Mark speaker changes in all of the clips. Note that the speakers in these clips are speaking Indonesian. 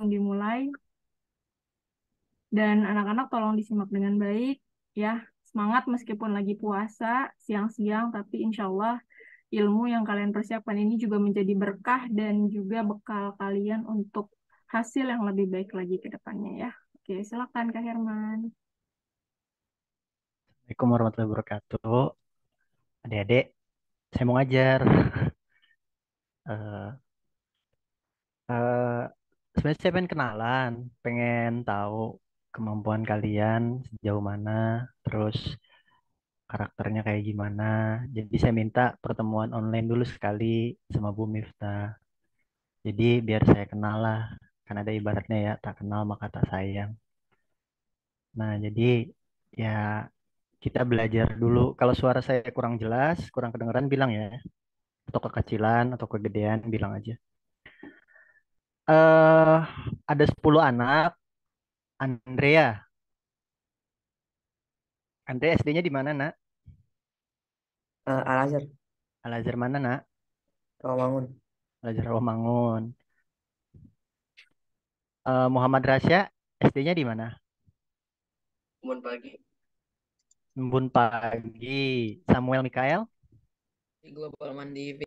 Speaker 1: dimulai dan anak-anak tolong disimak dengan baik ya. Semangat meskipun lagi puasa siang-siang, tapi insya Allah ilmu yang kalian persiapkan ini juga menjadi berkah dan juga bekal kalian untuk hasil yang lebih baik lagi ke depannya ya. Oke, silakan Kak Herman.
Speaker 2: Assalamualaikum warahmatullahi wabarakatuh. Adik-adik, saya mau ngajar. Eh, eh, Sebenarnya saya pengen kenalan, pengen tahu kemampuan kalian sejauh mana, terus karakternya kayak gimana. Jadi saya minta pertemuan online dulu sekali sama Bu Miftah. Jadi biar saya kenal lah, kan ada ibaratnya ya, tak kenal maka tak sayang. Nah, jadi ya kita belajar dulu. Kalau suara saya kurang jelas, kurang kedengeran bilang ya, atau kekecilan atau kegedean bilang aja. eh ada 10 anak. Andrea, Andrea SD-nya di mana, Nak?
Speaker 3: Al-Azhar,
Speaker 2: Al Azhar mana, Nak?
Speaker 3: Rawamangun,
Speaker 2: Al Azhar Romangun. Muhammad Rasya SD-nya di mana?
Speaker 3: Kebun Pagi,
Speaker 2: Embun Pagi. Samuel Mikael,
Speaker 3: di Global Mandiri,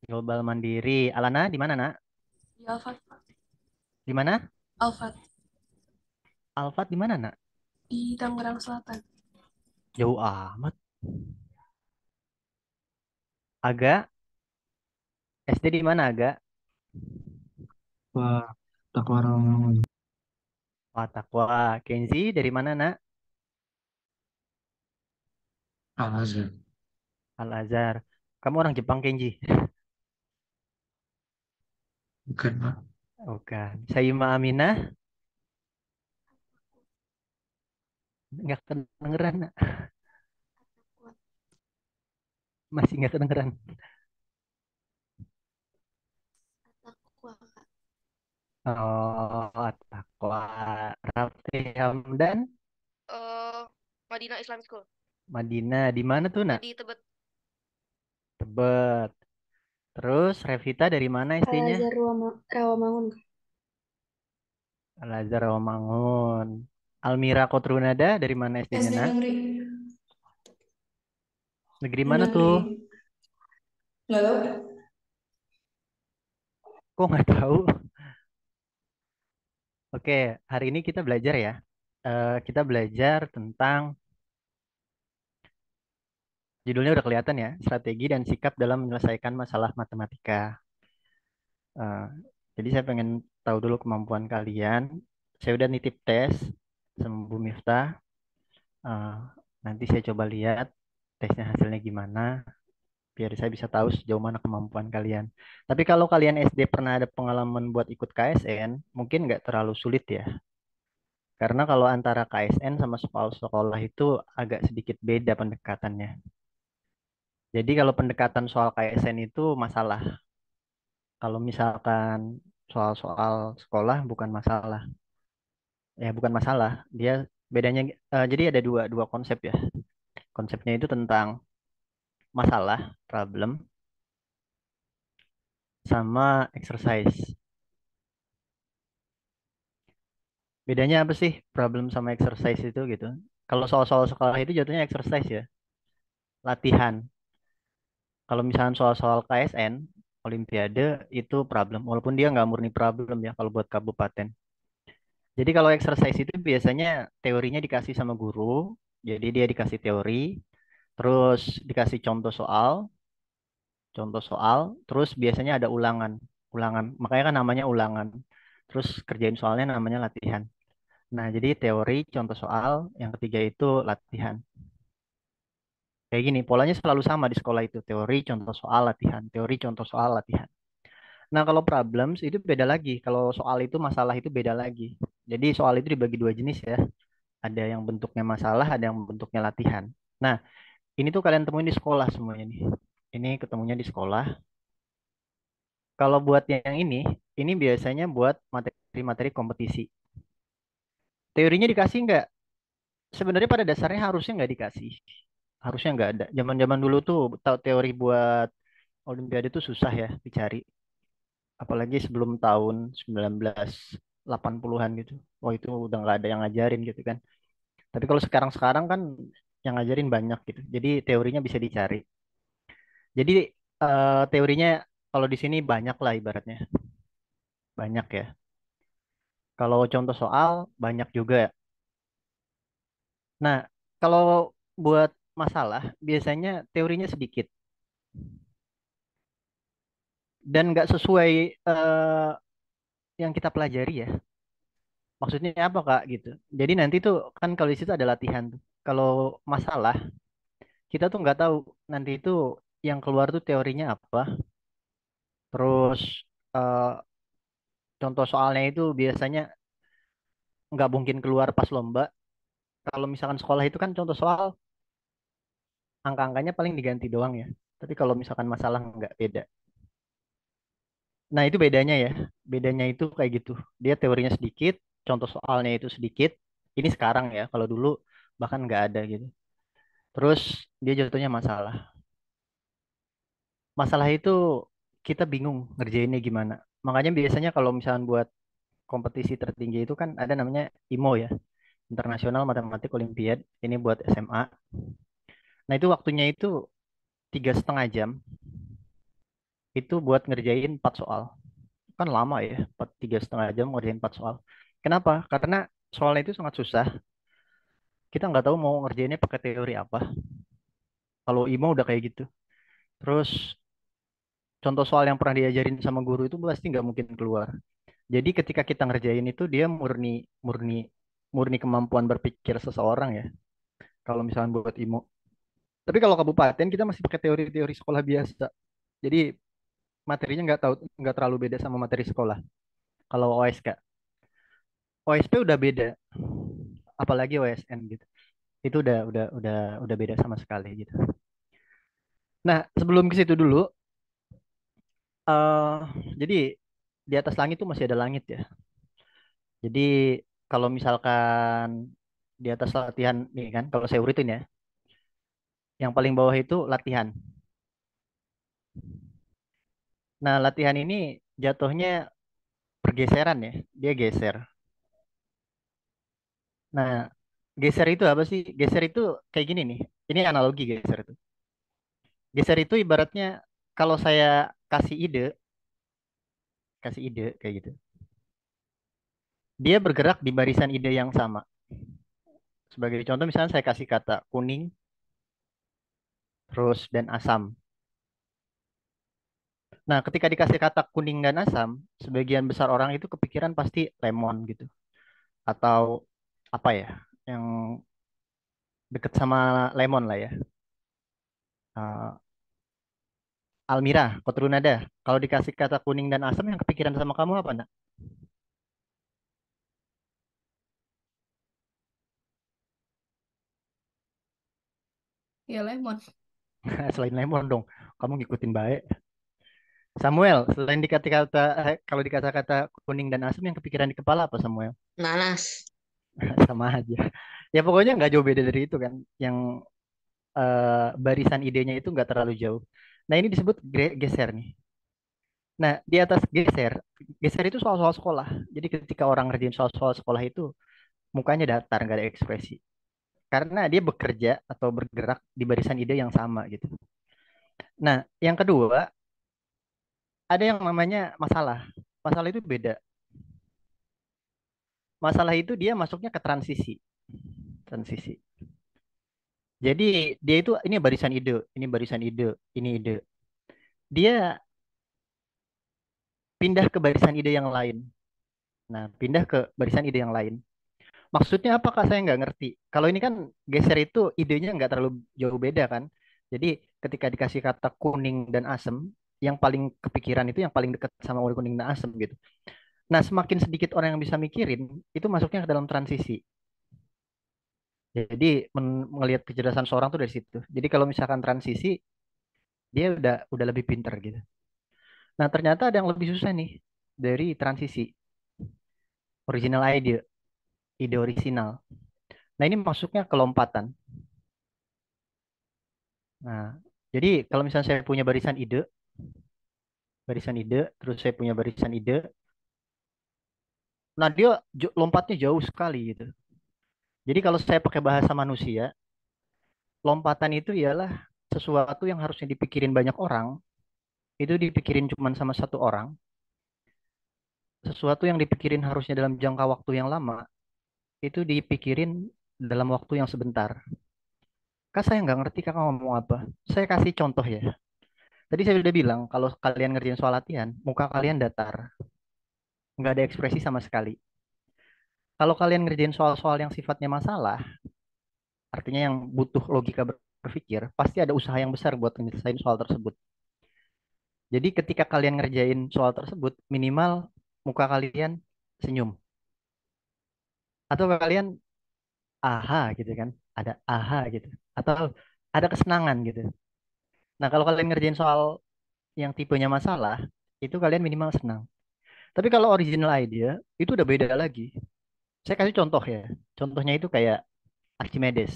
Speaker 2: Global Mandiri. Alana di mana, Nak?
Speaker 1: Di Alfat,
Speaker 2: Di mana?
Speaker 1: Alfat
Speaker 2: Alfat di mana, Nak?
Speaker 1: di Tangerang Selatan.
Speaker 2: Jauh amat. Aga SD di mana, Aga?
Speaker 4: Wah, takwa Rawamangun.
Speaker 2: Wah, Takwa. Kenzi dari mana, Nak?
Speaker 4: Al-Azhar.
Speaker 2: Al Azhar. Kamu orang Jepang, Kenji?
Speaker 4: Bukan, Pak.
Speaker 2: Bukan. Sayuma Aminah? Nggak kedengeran, Nak. Masih nggak kedengeran. Oh, Takwa. Raffi Hamdan,
Speaker 5: eh Madinah Islamic School
Speaker 2: Madinah. Di mana tuh, Nak?
Speaker 5: di Tebet.
Speaker 2: Tebet. Terus Revita dari mana
Speaker 1: Al
Speaker 2: SD-nya?
Speaker 1: Azhar Rawamangun.
Speaker 2: Al Azhar Rawamangun. Almira Kotrunada dari mana SD-nya,
Speaker 1: SD
Speaker 2: Nak?
Speaker 1: negeri.
Speaker 2: Negeri mana tuh?
Speaker 1: Negeri. Nggak tahu.
Speaker 2: Kok nggak tahu? Oke, hari ini kita belajar ya. Kita belajar tentang judulnya udah kelihatan ya, strategi dan sikap dalam menyelesaikan masalah matematika. Eh, jadi saya pengen tahu dulu kemampuan kalian. Saya udah nitip tes sama Bu Miftah. Eh, Nanti saya coba lihat tesnya hasilnya gimana, biar saya bisa tahu sejauh mana kemampuan kalian. Tapi kalau kalian SD pernah ada pengalaman buat ikut KSN, mungkin nggak terlalu sulit ya. Karena kalau antara KSN sama sekolah-sekolah itu agak sedikit beda pendekatannya. Jadi kalau pendekatan soal KSN itu masalah. Kalau misalkan soal-soal sekolah bukan masalah. Ya bukan masalah. Dia bedanya jadi ada dua dua konsep ya. Konsepnya itu tentang masalah, problem, sama exercise. Bedanya apa sih problem sama exercise itu gitu? Kalau soal-soal sekolah itu jatuhnya exercise ya, latihan. Kalau misalnya soal-soal KSN, Olimpiade itu problem. Walaupun dia nggak murni problem ya kalau buat kabupaten. Jadi kalau exercise itu biasanya teorinya dikasih sama guru. Jadi dia dikasih teori, terus dikasih contoh soal, terus biasanya ada ulangan, ulangan. Makanya kan namanya ulangan. Terus kerjain soalnya namanya latihan. Nah, jadi teori, contoh soal, yang ketiga itu latihan. Kayak gini, polanya selalu sama di sekolah itu. Teori, contoh soal, latihan. Teori, contoh soal, latihan. Nah, kalau problems itu beda lagi. Kalau soal itu, masalah itu beda lagi. Jadi soal itu dibagi dua jenis ya. Ada yang bentuknya masalah, ada yang bentuknya latihan. Nah, ini tuh kalian temuin di sekolah semuanya nih. Ini ketemunya di sekolah. Kalau buat yang ini biasanya buat materi-materi kompetisi. Teorinya dikasih nggak? Sebenarnya pada dasarnya harusnya nggak dikasih. Harusnya nggak ada. Zaman-zaman dulu tuh tahu teori buat Olimpiade itu susah ya dicari. Apalagi sebelum tahun 1980-an gitu. Oh itu udah nggak ada yang ngajarin gitu kan. Tapi kalau sekarang-sekarang kan yang ngajarin banyak gitu. Jadi teorinya bisa dicari. Jadi teorinya kalau di sini banyak lah ibaratnya. Banyak ya. Kalau contoh soal banyak juga. Nah, kalau buat masalah biasanya teorinya sedikit dan nggak sesuai yang kita pelajari ya. Maksudnya apa Kak gitu. Jadi nanti tuh kan kalau di situ ada latihan tuh. Kalau masalah kita tuh nggak tahu nanti itu yang keluar tuh teorinya apa. Terus eh, contoh soalnya itu biasanya nggak mungkin keluar pas lomba. Kalau misalkan sekolah itu kan contoh soal angka-angkanya paling diganti doang ya. Tapi kalau misalkan masalah nggak beda. Nah itu bedanya ya. Bedanya itu kayak gitu. Dia teorinya sedikit, contoh soalnya itu sedikit. Ini sekarang ya. Kalau dulu bahkan nggak ada gitu. Terus dia jatuhnya masalah. Masalah itu kita bingung ngerjainnya gimana. Makanya biasanya kalau misalkan buat kompetisi tertinggi itu kan ada namanya IMO ya, Internasional Matematik Olimpiad. Ini buat SMA. Nah itu waktunya itu 3,5 jam. Itu buat ngerjain 4 soal. Kan lama ya, 3,5 jam ngerjain 4 soal. Kenapa? Karena soalnya itu sangat susah. Kita nggak tahu mau ngerjainnya pakai teori apa. Kalau IMO udah kayak gitu. Terus contoh soal yang pernah diajarin sama guru itu pasti nggak mungkin keluar. Jadi ketika kita ngerjain itu dia murni murni murni kemampuan berpikir seseorang ya. Kalau misalnya buat IMO. Tapi kalau kabupaten kita masih pakai teori-teori sekolah biasa. Jadi materinya nggak terlalu beda sama materi sekolah. Kalau OSK, OSP udah beda. Apalagi OSN gitu. Itu udah beda sama sekali gitu. Nah sebelum ke situ dulu, eh jadi di atas langit tuh masih ada langit ya. Jadi kalau misalkan di atas latihan nih kan, kalau saya uritin ya, yang paling bawah itu latihan. Nah, latihan ini jatuhnya pergeseran ya, dia geser. Nah, geser itu apa sih? Geser itu kayak gini nih. Ini analogi geser itu. Geser itu ibaratnya kalau saya kasih ide kayak gitu. Dia bergerak di barisan ide yang sama. Sebagai contoh misalnya saya kasih kata kuning, terus dan asam. Nah, ketika dikasih kata kuning dan asam, sebagian besar orang itu kepikiran pasti lemon gitu. Atau apa ya, yang deket sama lemon lah ya. Eh, Almira, Kotrunada. Kalau dikasih kata kuning dan asam, yang kepikiran sama kamu apa, nak?
Speaker 1: Ya lemon.
Speaker 2: Selain lemon dong, kamu ngikutin baik. Samuel, selain dikasih kata, kalau dikata kata kuning dan asam, yang kepikiran di kepala apa, Samuel?
Speaker 3: Nanas.
Speaker 2: Sama aja. Ya pokoknya nggak jauh beda dari itu kan. Yang barisan idenya itu nggak terlalu jauh. Nah ini disebut geser nih. Nah di atas geser itu soal-soal sekolah. Jadi ketika orang ngerjain soal-soal sekolah itu mukanya datar, nggak ada ekspresi. Karena dia bekerja atau bergerak di barisan ide yang sama gitu. Nah yang kedua ada yang namanya masalah. Masalah itu beda. Masalah itu dia masuknya ke transisi. Transisi. Jadi dia itu ini barisan ide, ini barisan ide, ini ide. Dia pindah ke barisan ide yang lain. Nah, pindah ke barisan ide yang lain. Maksudnya apa Kak? Saya nggak ngerti. Kalau ini kan geser itu idenya nggak terlalu jauh beda kan. Jadi ketika dikasih kata kuning dan asem, yang paling kepikiran itu yang paling dekat sama warna kuning dan asem gitu. Nah, semakin sedikit orang yang bisa mikirin, itu masuknya ke dalam transisi. Jadi melihat kecerdasan seorang tuh dari situ. Jadi kalau misalkan transisi, dia udah lebih pinter gitu. Nah, ternyata ada yang lebih susah nih dari transisi. Original idea, ide orisinal. Nah, ini masuknya ke lompatan. Nah, jadi kalau misalnya saya punya barisan ide, barisan ide, terus saya punya barisan ide. Nah, dia lompatnya jauh sekali gitu. Jadi kalau saya pakai bahasa manusia, lompatan itu ialah sesuatu yang harusnya dipikirin banyak orang, itu dipikirin cuma sama satu orang. Sesuatu yang dipikirin harusnya dalam jangka waktu yang lama, itu dipikirin dalam waktu yang sebentar. Kak, saya nggak ngerti kakak ngomong apa. Saya kasih contoh ya. Tadi saya udah bilang, kalau kalian ngerjain soal latihan, muka kalian datar. Nggak ada ekspresi sama sekali. Kalau kalian ngerjain soal-soal yang sifatnya masalah, artinya yang butuh logika berpikir, pasti ada usaha yang besar buat menyelesaikan soal tersebut. Jadi ketika kalian ngerjain soal tersebut, minimal muka kalian senyum. Atau kalian aha gitu kan. Ada aha gitu. Atau ada kesenangan gitu. Nah, kalau kalian ngerjain soal yang tipenya masalah, itu kalian minimal senang. Tapi kalau original idea, itu udah beda lagi. Saya kasih contoh ya. Contohnya itu kayak Archimedes.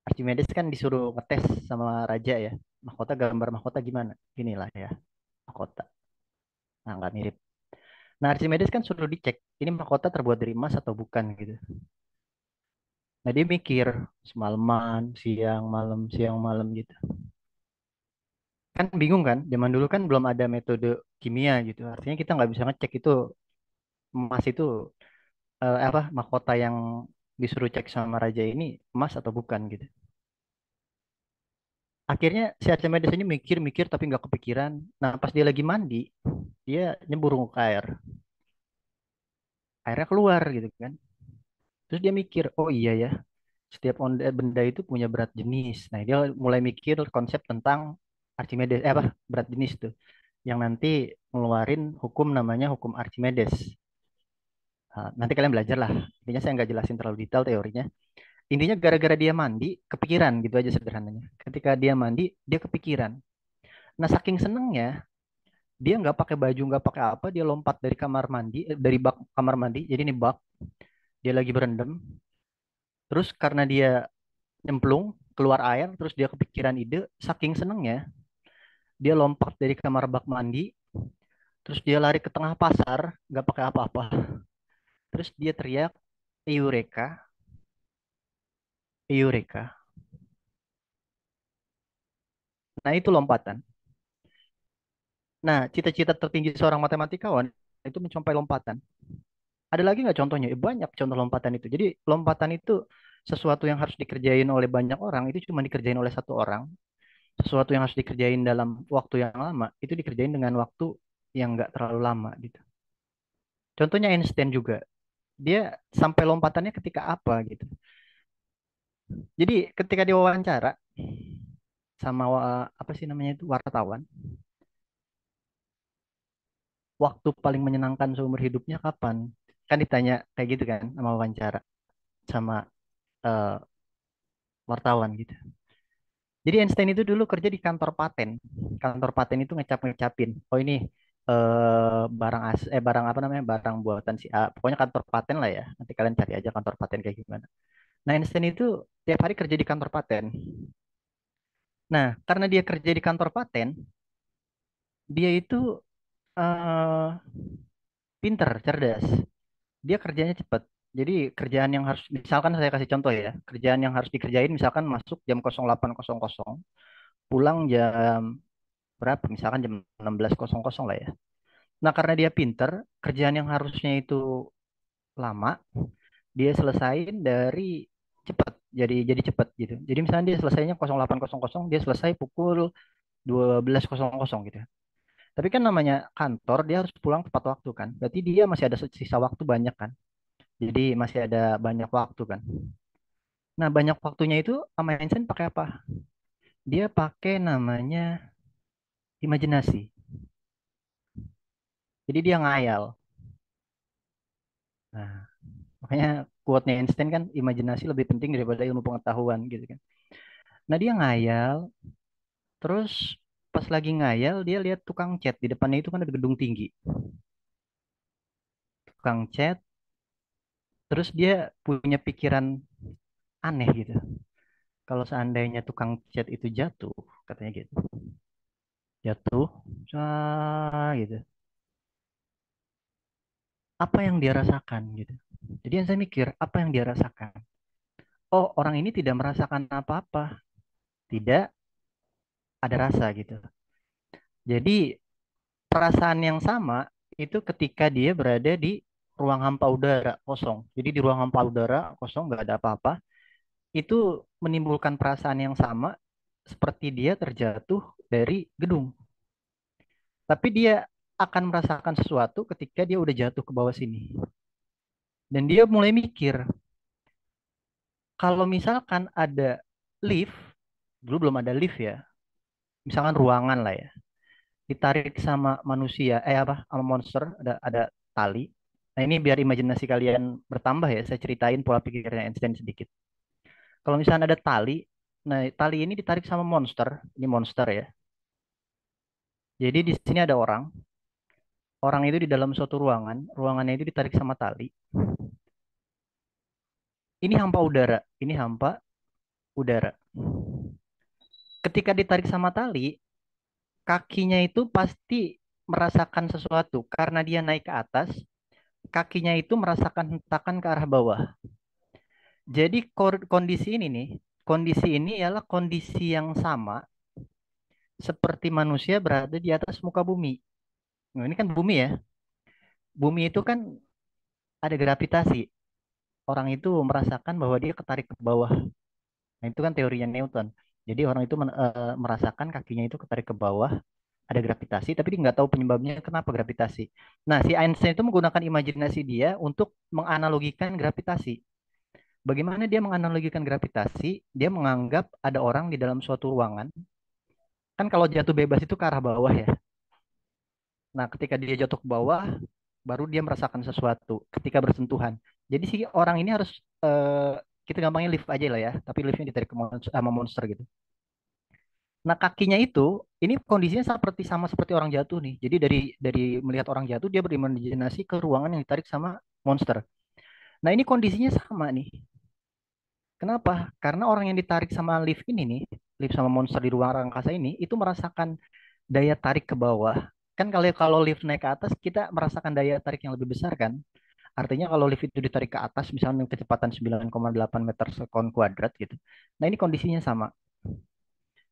Speaker 2: Archimedes kan disuruh ngetes sama raja ya. Mahkota, gambar mahkota gimana? Inilah ya, mahkota. Nah, nggak mirip. Nah, Archimedes kan suruh dicek, ini mahkota terbuat dari emas atau bukan gitu. Nah, dia mikir semalaman, siang malam gitu. Kan bingung kan? Zaman dulu kan belum ada metode kimia gitu. Artinya kita nggak bisa ngecek itu emas itu apa mahkota yang disuruh cek sama raja ini emas atau bukan gitu. Akhirnya si Archimedes ini mikir-mikir tapi nggak kepikiran. Nah, pas dia lagi mandi, dia nyemburung ke air. Airnya keluar gitu kan. Terus dia mikir, oh iya ya, setiap benda itu punya berat jenis. Nah, dia mulai mikir konsep tentang Archimedes, apa, berat jenis tuh. Yang nanti ngeluarin hukum namanya hukum Archimedes. Nanti kalian belajar lah. Intinya saya nggak jelasin terlalu detail teorinya. Intinya gara-gara dia mandi, kepikiran gitu aja sederhananya. Ketika dia mandi, dia kepikiran. Nah, saking senengnya, dia nggak pakai baju, nggak pakai apa, dia lompat dari kamar mandi, dari bak kamar mandi. Jadi ini bak, dia lagi berendam. Terus karena dia nyemplung keluar air, terus dia kepikiran ide, saking senengnya, dia lompat dari kamar bak mandi, terus dia lari ke tengah pasar, nggak pakai apa-apa. Terus dia teriak, Eureka, Eureka. Nah, itu lompatan. Nah, cita-cita tertinggi seorang matematikawan itu mencapai lompatan. Ada lagi nggak contohnya? Banyak contoh lompatan itu. Jadi lompatan itu sesuatu yang harus dikerjain oleh banyak orang, itu cuma dikerjain oleh satu orang. Sesuatu yang harus dikerjain dalam waktu yang lama, itu dikerjain dengan waktu yang nggak terlalu lama gitu. Contohnya Einstein juga. Dia sampai lompatannya ketika apa gitu. Jadi ketika diwawancara sama apa sih namanya itu wartawan, waktu paling menyenangkan seumur hidupnya kapan? Kan ditanya kayak gitu kan sama wawancara sama eh, wartawan gitu. Jadi Einstein itu dulu kerja di kantor paten. Kantor paten itu ngecap-ngecapin. Oh ini barang apa namanya? Barang buatan si A. Pokoknya kantor paten lah ya. Nanti kalian cari aja kantor paten kayak gimana. Nah, Einstein itu tiap hari kerja di kantor paten. Nah, karena dia kerja di kantor paten, dia itu eh pinter, cerdas. Dia kerjanya cepat. Jadi kerjaan yang harus, misalkan saya kasih contoh ya, kerjaan yang harus dikerjain misalkan masuk jam 08.00, pulang jam berapa? Misalkan jam 16.00 lah ya. Nah, karena dia pinter, kerjaan yang harusnya itu lama, dia selesain dari cepat. Jadi cepat gitu. Jadi misalnya dia selesainya 08.00, dia selesai pukul 12.00 gitu. Tapi kan namanya kantor, dia harus pulang tepat waktu kan. Berarti dia masih ada sisa waktu banyak kan. Jadi masih ada banyak waktu kan. Nah, banyak waktunya itu sama Einstein pakai apa? Dia pakai namanya imajinasi. Jadi dia ngayal. Nah, makanya quote-nya Einstein kan imajinasi lebih penting daripada ilmu pengetahuan gitu kan. Nah, dia ngayal, terus pas lagi ngayal dia lihat tukang cat di depannya itu kan ada gedung tinggi. Tukang cat, terus dia punya pikiran aneh gitu. Kalau seandainya tukang cat itu jatuh, katanya gitu. jatuh, gitu. Apa yang dia rasakan gitu. Jadi yang saya mikir, apa yang dia rasakan? Oh, orang ini tidak merasakan apa-apa, tidak ada rasa gitu. Jadi perasaan yang sama itu ketika dia berada di ruang hampa udara kosong. Jadi di ruang hampa udara kosong nggak ada apa-apa, itu menimbulkan perasaan yang sama seperti dia terjatuh dari gedung. Tapi dia akan merasakan sesuatu ketika dia udah jatuh ke bawah sini. Dan dia mulai mikir, kalau misalkan ada lift, dulu belum ada lift ya, misalkan ruangan lah ya, ditarik sama manusia, sama monster, ada tali. Nah ini biar imajinasi kalian bertambah ya, saya ceritain pola pikirnya Einstein sedikit. Kalau misalkan ada tali, nah tali ini ditarik sama monster, ini monster ya. Jadi di sini ada orang, orang itu di dalam suatu ruangan, ruangannya itu ditarik sama tali. Ini hampa udara, ini hampa udara. Ketika ditarik sama tali, kakinya itu pasti merasakan sesuatu karena dia naik ke atas, kakinya itu merasakan hentakan ke arah bawah. Jadi kondisi ini nih, kondisi ini ialah kondisi yang sama seperti manusia berada di atas muka bumi. Nah, ini kan bumi ya. Bumi itu kan ada gravitasi. Orang itu merasakan bahwa dia ketarik ke bawah. Nah, itu kan teorinya Newton. Jadi orang itu merasakan kakinya itu ketarik ke bawah, ada gravitasi, tapi dia nggak tahu penyebabnya kenapa gravitasi. Nah, si Einstein itu menggunakan imajinasi dia untuk menganalogikan gravitasi. Bagaimana dia menganalogikan gravitasi? Dia menganggap ada orang di dalam suatu ruangan. Kan kalau jatuh bebas itu ke arah bawah ya. Nah, ketika dia jatuh ke bawah, baru dia merasakan sesuatu ketika bersentuhan. Jadi si orang ini harus kita gampangnya lift aja lah ya, tapi liftnya ditarik sama monster gitu. Nah, kakinya itu ini kondisinya sama seperti orang jatuh nih. Jadi dari melihat orang jatuh dia berimajinasi ke ruangan yang ditarik sama monster. Nah, ini kondisinya sama nih. Kenapa? Karena orang yang ditarik sama lift ini nih, lift sama monster di ruang angkasa ini itu merasakan daya tarik ke bawah. Kan kalau lift naik ke atas kita merasakan daya tarik yang lebih besar kan? Artinya kalau lift itu ditarik ke atas misalnya dengan kecepatan 9,8 meter sekon kuadrat gitu. Nah, ini kondisinya sama.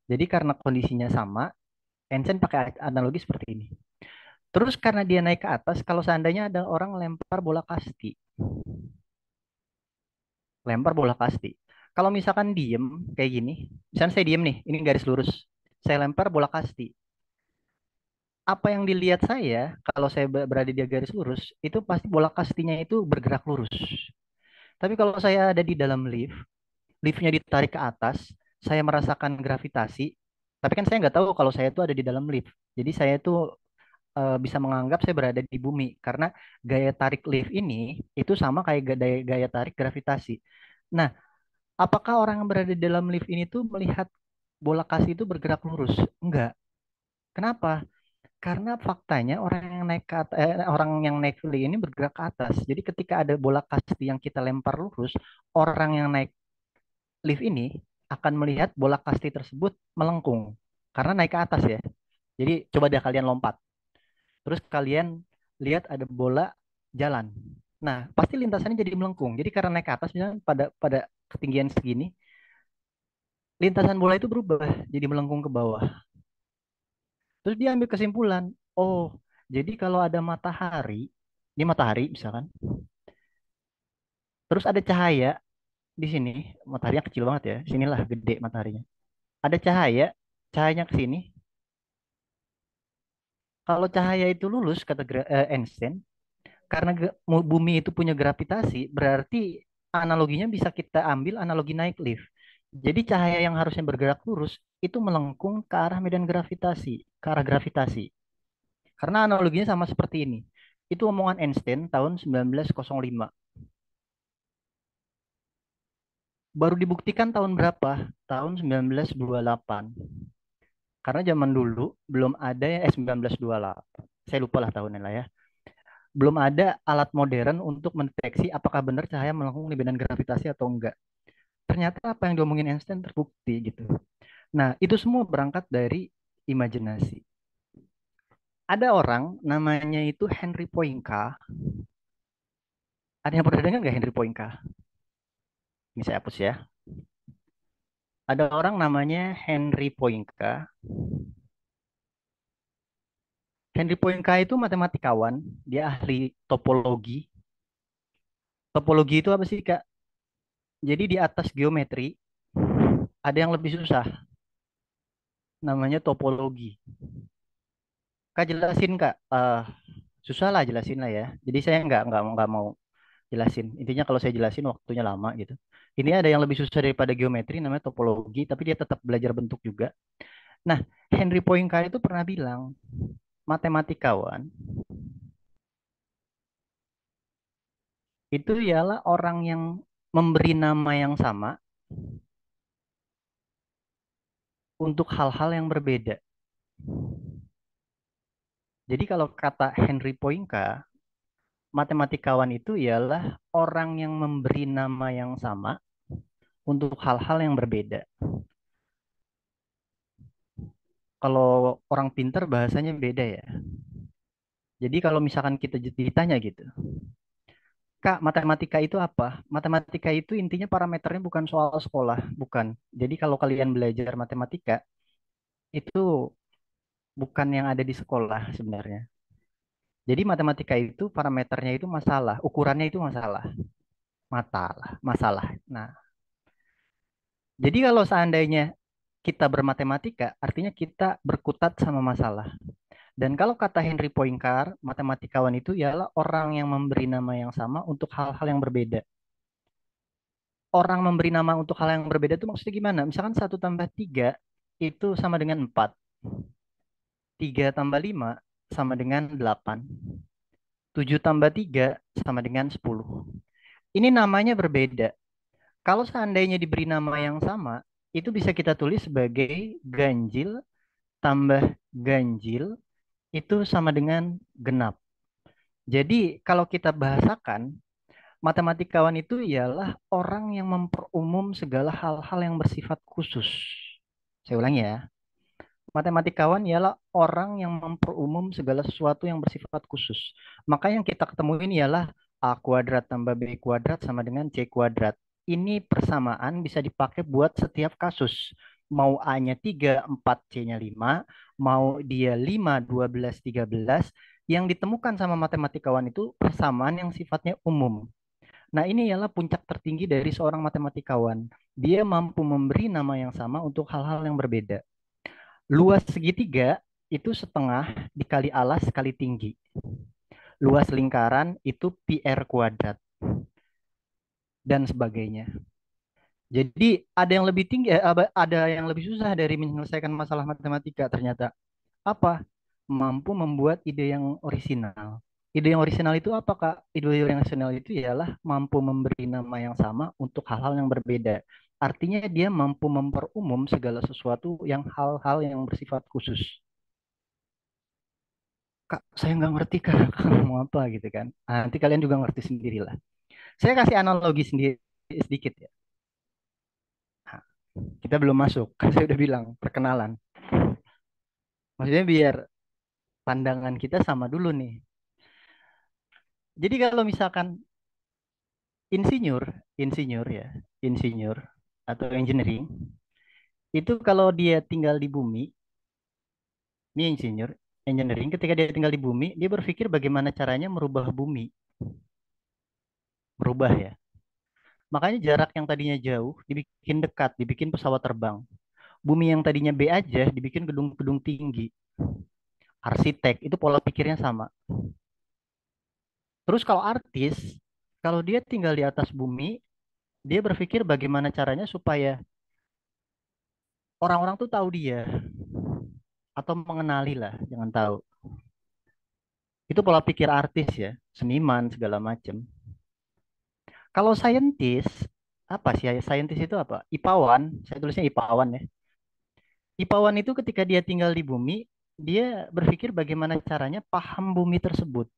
Speaker 2: Jadi karena kondisinya sama, Einstein pakai analogi seperti ini. Terus karena dia naik ke atas, kalau seandainya ada orang lempar bola kasti, lempar bola kasti. Kalau misalkan diem kayak gini, misalnya saya diem nih, ini garis lurus, saya lempar bola kasti. Apa yang dilihat saya, kalau saya berada di garis lurus, itu pasti bola kastinya itu bergerak lurus. Tapi kalau saya ada di dalam lift, liftnya ditarik ke atas, saya merasakan gravitasi, tapi kan saya nggak tahu kalau saya itu ada di dalam lift. Jadi saya itu bisa menganggap saya berada di bumi karena gaya tarik lift ini itu sama kayak gaya tarik gravitasi. Nah, apakah orang yang berada di dalam lift ini tuh melihat bola kasti itu bergerak lurus? Enggak. Kenapa? Karena faktanya orang yang naik lift ini bergerak ke atas. Jadi ketika ada bola kasti yang kita lempar lurus, orang yang naik lift ini akan melihat bola kasti tersebut melengkung karena naik ke atas ya. Jadi coba deh kalian lompat. Terus kalian lihat ada bola jalan. Nah, pasti lintasannya jadi melengkung. Jadi karena naik ke atas misalnya pada ketinggian segini, lintasan bola itu berubah jadi melengkung ke bawah. Terus dia ambil kesimpulan, oh, jadi kalau ada matahari, ini matahari misalkan, terus ada cahaya di sini, mataharinya kecil banget ya, sinilah gede mataharinya. Ada cahaya, cahayanya ke sini. Kalau cahaya itu lulus kata Einstein, karena bumi itu punya gravitasi, berarti analoginya bisa kita ambil analogi naik lift. Jadi cahaya yang harusnya bergerak lurus itu melengkung ke arah medan gravitasi, ke arah gravitasi. Karena analoginya sama seperti ini. Itu omongan Einstein tahun 1905. Baru dibuktikan tahun berapa? Tahun 1928. Karena zaman dulu belum ada ya 1928. Saya lupa lah tahunnya lah ya. Belum ada alat modern untuk mendeteksi apakah benar cahaya melengkung di medan gravitasi atau enggak. Ternyata apa yang diomongin Einstein terbukti gitu. Nah, itu semua berangkat dari imajinasi. Ada orang namanya itu Henry Poinka. Ada yang pernah dengar nggak Henry Poinka? Ini saya hapus ya. Ada orang namanya Henry Poinka. Henry Poinka itu matematikawan, dia ahli topologi. Topologi itu apa sih, Kak? Jadi di atas geometri ada yang lebih susah, namanya topologi. Kak jelasin, Kak. Susah lah jelasin lah ya. Jadi saya nggak mau jelasin. Intinya kalau saya jelasin waktunya lama gitu. Ini ada yang lebih susah daripada geometri, namanya topologi, tapi dia tetap belajar bentuk juga. Nah, Henry Poincaré itu pernah bilang, matematikawan itu ialah orang yang memberi nama yang sama untuk hal-hal yang berbeda. Jadi kalau kata Henry Poincaré, matematikawan itu ialah orang yang memberi nama yang sama untuk hal-hal yang berbeda. Kalau orang pinter bahasanya beda ya. Jadi kalau misalkan kita ditanya gitu, Kak, matematika itu apa? Matematika itu intinya parameternya bukan soal sekolah, bukan. Jadi kalau kalian belajar matematika, itu bukan yang ada di sekolah sebenarnya. Jadi matematika itu parameternya itu masalah, ukurannya itu masalah, masalah. Nah, jadi kalau seandainya kita bermatematika, artinya kita berkutat sama masalah. Dan kalau kata Henry Poincaré, matematikawan itu ialah orang yang memberi nama yang sama untuk hal-hal yang berbeda. Orang memberi nama untuk hal yang berbeda itu maksudnya gimana? Misalkan 1 tambah 3 itu sama dengan 4. 3 tambah 5 sama dengan 8. 7 tambah 3 sama dengan 10. Ini namanya berbeda. Kalau seandainya diberi nama yang sama, itu bisa kita tulis sebagai ganjil tambah ganjil itu sama dengan genap. Jadi kalau kita bahasakan, matematikawan itu ialah orang yang memperumum segala hal-hal yang bersifat khusus. Saya ulangi ya. Matematikawan ialah orang yang memperumum segala sesuatu yang bersifat khusus. Maka yang kita ketemuin ialah A kuadrat tambah B kuadrat sama dengan C kuadrat. Ini persamaan bisa dipakai buat setiap kasus. Mau A-nya 3, 4, C-nya 5, mau dia 5, 12, 13, yang ditemukan sama matematikawan itu persamaan yang sifatnya umum. Nah, ini ialah puncak tertinggi dari seorang matematikawan. Dia mampu memberi nama yang sama untuk hal-hal yang berbeda. Luas segitiga itu setengah dikali alas kali tinggi. Luas lingkaran itu pi r kuadrat. Dan sebagainya. Jadi ada yang lebih tinggi, ada yang lebih susah dari menyelesaikan masalah matematika ternyata. Apa? Mampu membuat ide yang orisinal. Ide yang orisinal itu apa, Kak? Ide yang orisinal itu ialah mampu memberi nama yang sama untuk hal-hal yang berbeda. Artinya dia mampu memperumum segala sesuatu yang hal-hal yang bersifat khusus. Kak, saya nggak ngerti Kak, mau apa gitu kan. Nah, nanti kalian juga ngerti sendirilah. Saya kasih analogi sendiri sedikit ya. Nah, kita belum masuk, kan saya udah bilang perkenalan. Maksudnya biar pandangan kita sama dulu nih. Jadi kalau misalkan insinyur, insinyur ya, insinyur atau engineering, itu kalau dia tinggal di bumi, ini insinyur, engineering ketika dia tinggal di bumi, dia berpikir bagaimana caranya merubah bumi. Merubah ya. Makanya jarak yang tadinya jauh dibikin dekat, dibikin pesawat terbang. Bumi yang tadinya B aja dibikin gedung-gedung tinggi. Arsitek itu pola pikirnya sama. Terus kalau artis, kalau dia tinggal di atas bumi, dia berpikir bagaimana caranya supaya orang-orang tuh tahu dia atau mengenali lah, jangan tahu. Itu pola pikir artis ya, seniman segala macam. Kalau saintis, apa sih ya? Saintis itu apa? IPAwan, saya tulisnya IPAwan ya. IPAwan itu ketika dia tinggal di bumi, dia berpikir bagaimana caranya paham bumi tersebut.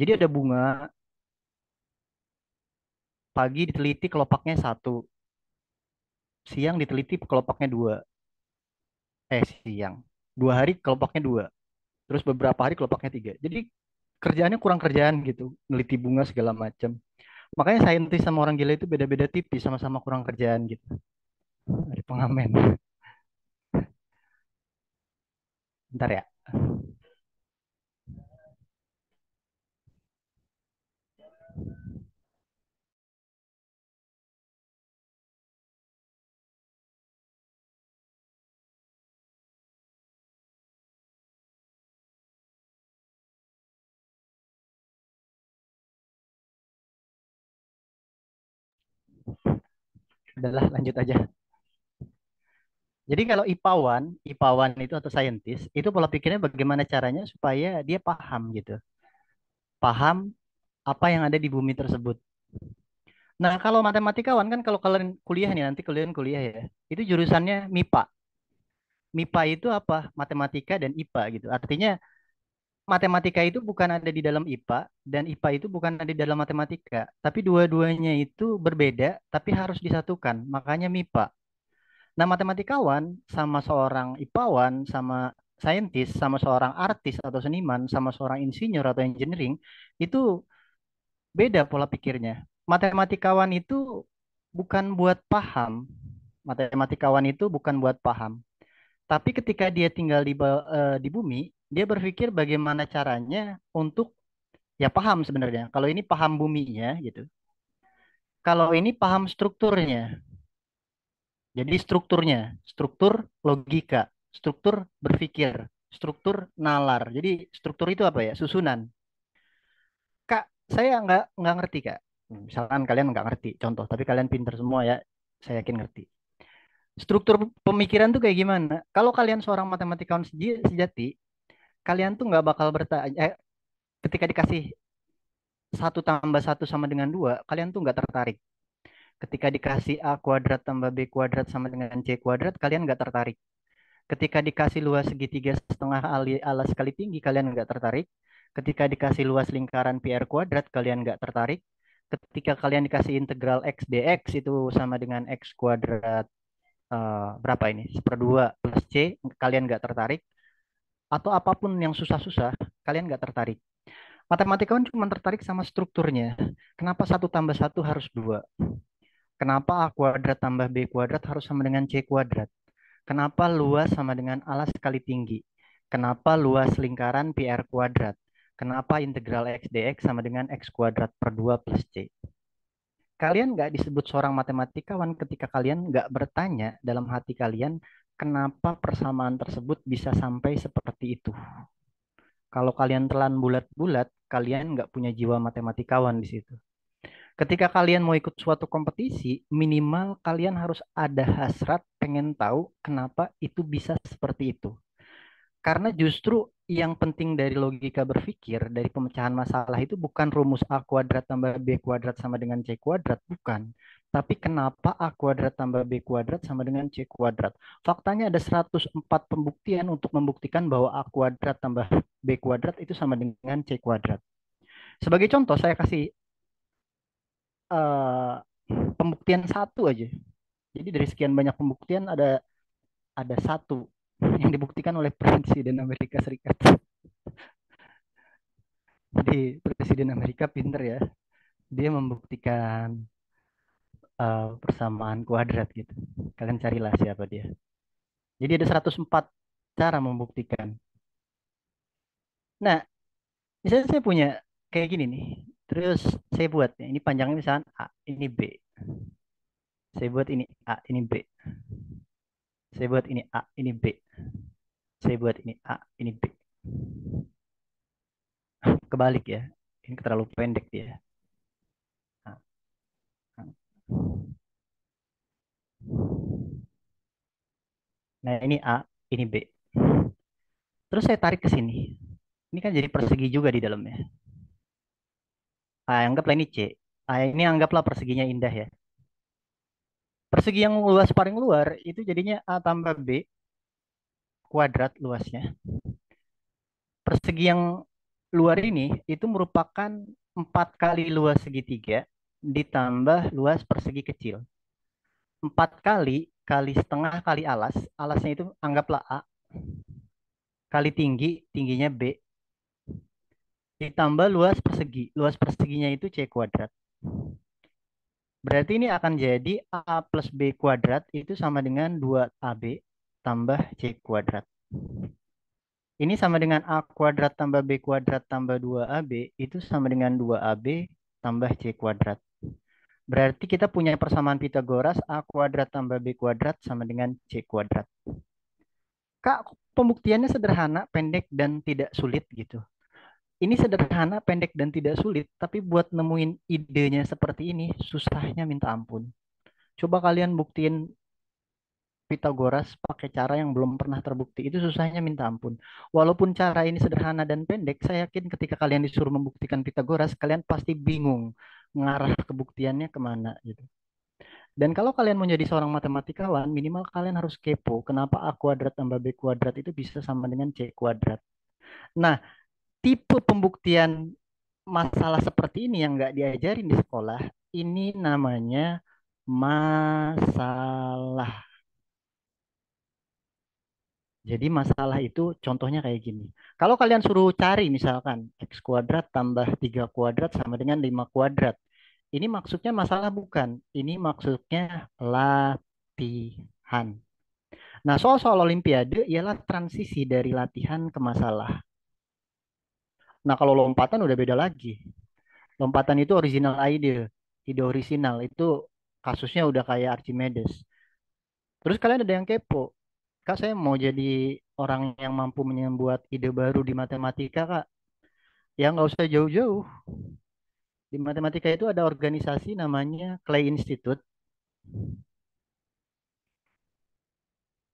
Speaker 2: Jadi ada bunga, pagi diteliti kelopaknya 1, siang diteliti kelopaknya 2. Siang. 2 hari kelopaknya 2. Terus beberapa hari kelopaknya 3. Jadi kerjaannya kurang kerjaan gitu, neliti bunga segala macam. Makanya saintis sama orang gila itu beda-beda tipis, sama-sama kurang kerjaan gitu. Dari pengamen. Bentar ya. Udahlah, lanjut aja. Jadi kalau IPAwan itu atau saintis, itu pola pikirnya bagaimana caranya supaya dia paham gitu. Paham apa yang ada di bumi tersebut. Nah, kalau matematikawan kan kalau kalian kuliah nih, nanti kalian kuliah ya, itu jurusannya MIPA. MIPA itu apa? Matematika dan IPA gitu. Artinya matematika itu bukan ada di dalam IPA dan IPA itu bukan ada di dalam matematika, tapi dua-duanya itu berbeda tapi harus disatukan. Makanya MIPA. Nah, matematikawan sama seorang IPAwan sama saintis sama seorang artis atau seniman sama seorang insinyur atau engineering itu beda pola pikirnya. Matematikawan itu bukan buat paham. Matematikawan itu bukan buat paham. Tapi ketika dia tinggal di bumi, dia berpikir bagaimana caranya untuk ya paham sebenarnya. Kalau ini paham buminya gitu. Kalau ini paham strukturnya. Jadi strukturnya, struktur logika, struktur berpikir, struktur nalar. Jadi struktur itu apa ya? Susunan. Kak, saya nggak ngerti Kak. Misalkan kalian nggak ngerti, contoh, tapi kalian pinter semua ya, saya yakin ngerti. Struktur pemikiran tuh kayak gimana? Kalau kalian seorang matematikawan sejati, kalian tuh nggak bakal bertanya, ketika dikasih 1 tambah 1 sama dengan 2, kalian tuh nggak tertarik. Ketika dikasih A kuadrat tambah B kuadrat sama dengan C kuadrat, kalian nggak tertarik. Ketika dikasih luas segitiga setengah alas kali tinggi, kalian nggak tertarik. Ketika dikasih luas lingkaran PR kuadrat, kalian nggak tertarik. Ketika kalian dikasih integral X dx itu sama dengan X kuadrat berapa ini? 1/2 plus C, kalian nggak tertarik. Atau apapun yang susah-susah, kalian nggak tertarik. Matematikawan cuma tertarik sama strukturnya. Kenapa 1 tambah 1 harus 2? Kenapa A kuadrat tambah B kuadrat harus sama dengan C kuadrat? Kenapa luas sama dengan alas kali tinggi? Kenapa luas lingkaran PR kuadrat? Kenapa integral X dx sama dengan X kuadrat per 2 plus C? Kalian nggak disebut seorang matematikawan ketika kalian nggak bertanya dalam hati kalian kenapa persamaan tersebut bisa sampai seperti itu. Kalau kalian telan bulat-bulat, kalian nggak punya jiwa matematikawan di situ. Ketika kalian mau ikut suatu kompetisi, minimal kalian harus ada hasrat pengen tahu kenapa itu bisa seperti itu. Karena justru yang penting dari logika berpikir, dari pemecahan masalah itu bukan rumus A kuadrat tambah B kuadrat sama dengan C kuadrat, bukan. Tapi kenapa A kuadrat tambah B kuadrat sama dengan C kuadrat? Faktanya ada 104 pembuktian untuk membuktikan bahwa A kuadrat tambah B kuadrat itu sama dengan C kuadrat. Sebagai contoh, saya kasih eh, pembuktian satu aja. Jadi dari sekian banyak pembuktian ada satu yang dibuktikan oleh Presiden Amerika Serikat. Jadi Presiden Amerika pinter ya. Dia membuktikan persamaan kuadrat gitu. Kalian carilah siapa dia. Jadi ada 104 cara membuktikan. Nah, misalnya saya punya kayak gini nih. Terus saya buat, ini panjangnya misalnya A, ini B. Saya buat ini A, ini B. Saya buat ini A, ini B. Saya buat ini A, ini B. Kebalik ya. Ini terlalu pendek dia. Nah, nah, ini A, ini B. Terus saya tarik ke sini. Ini kan jadi persegi juga di dalamnya. Anggaplah ini C. Ini anggaplah perseginya indah ya. Persegi yang luas paling luar itu jadinya A tambah B kuadrat luasnya. Persegi yang luar ini itu merupakan 4 kali luas segitiga ditambah luas persegi kecil. 4 kali kali setengah kali alas. Alasnya itu anggaplah A kali tingginya B, ditambah luas persegi. Luas perseginya itu C kuadrat. Berarti ini akan jadi A plus B kuadrat itu sama dengan 2AB tambah C kuadrat. Ini sama dengan A kuadrat tambah B kuadrat tambah 2AB itu sama dengan 2AB tambah C kuadrat. Berarti kita punya persamaan Pitagoras A kuadrat tambah B kuadrat sama dengan C kuadrat. Kak, pembuktiannya sederhana, pendek, dan tidak sulit gitu. Ini sederhana, pendek, dan tidak sulit, tapi buat nemuin idenya seperti ini, susahnya minta ampun. Coba kalian buktiin Pitagoras pakai cara yang belum pernah terbukti. Itu susahnya minta ampun. Walaupun cara ini sederhana dan pendek, saya yakin ketika kalian disuruh membuktikan Pitagoras, kalian pasti bingung mengarah kebuktiannya kemana gitu. Dan kalau kalian mau jadi seorang matematikawan, minimal kalian harus kepo. Kenapa A kuadrat tambah B kuadrat itu bisa sama dengan C kuadrat. Nah, tipe pembuktian masalah seperti ini yang nggak diajarin di sekolah, ini namanya masalah. Jadi masalah itu contohnya kayak gini. Kalau kalian suruh cari misalkan X kuadrat tambah 3 kuadrat sama dengan 5 kuadrat. Ini maksudnya masalah bukan. Ini maksudnya latihan. Nah, soal-soal Olimpiade ialah transisi dari latihan ke masalah. Nah, kalau lompatan udah beda lagi. Lompatan itu original ide, ide orisinal. Itu kasusnya udah kayak Archimedes. Terus kalian ada yang kepo. Kak, saya mau jadi orang yang mampu membuat ide baru di matematika, Kak. Ya nggak usah jauh-jauh. Di matematika itu ada organisasi namanya Clay Institute.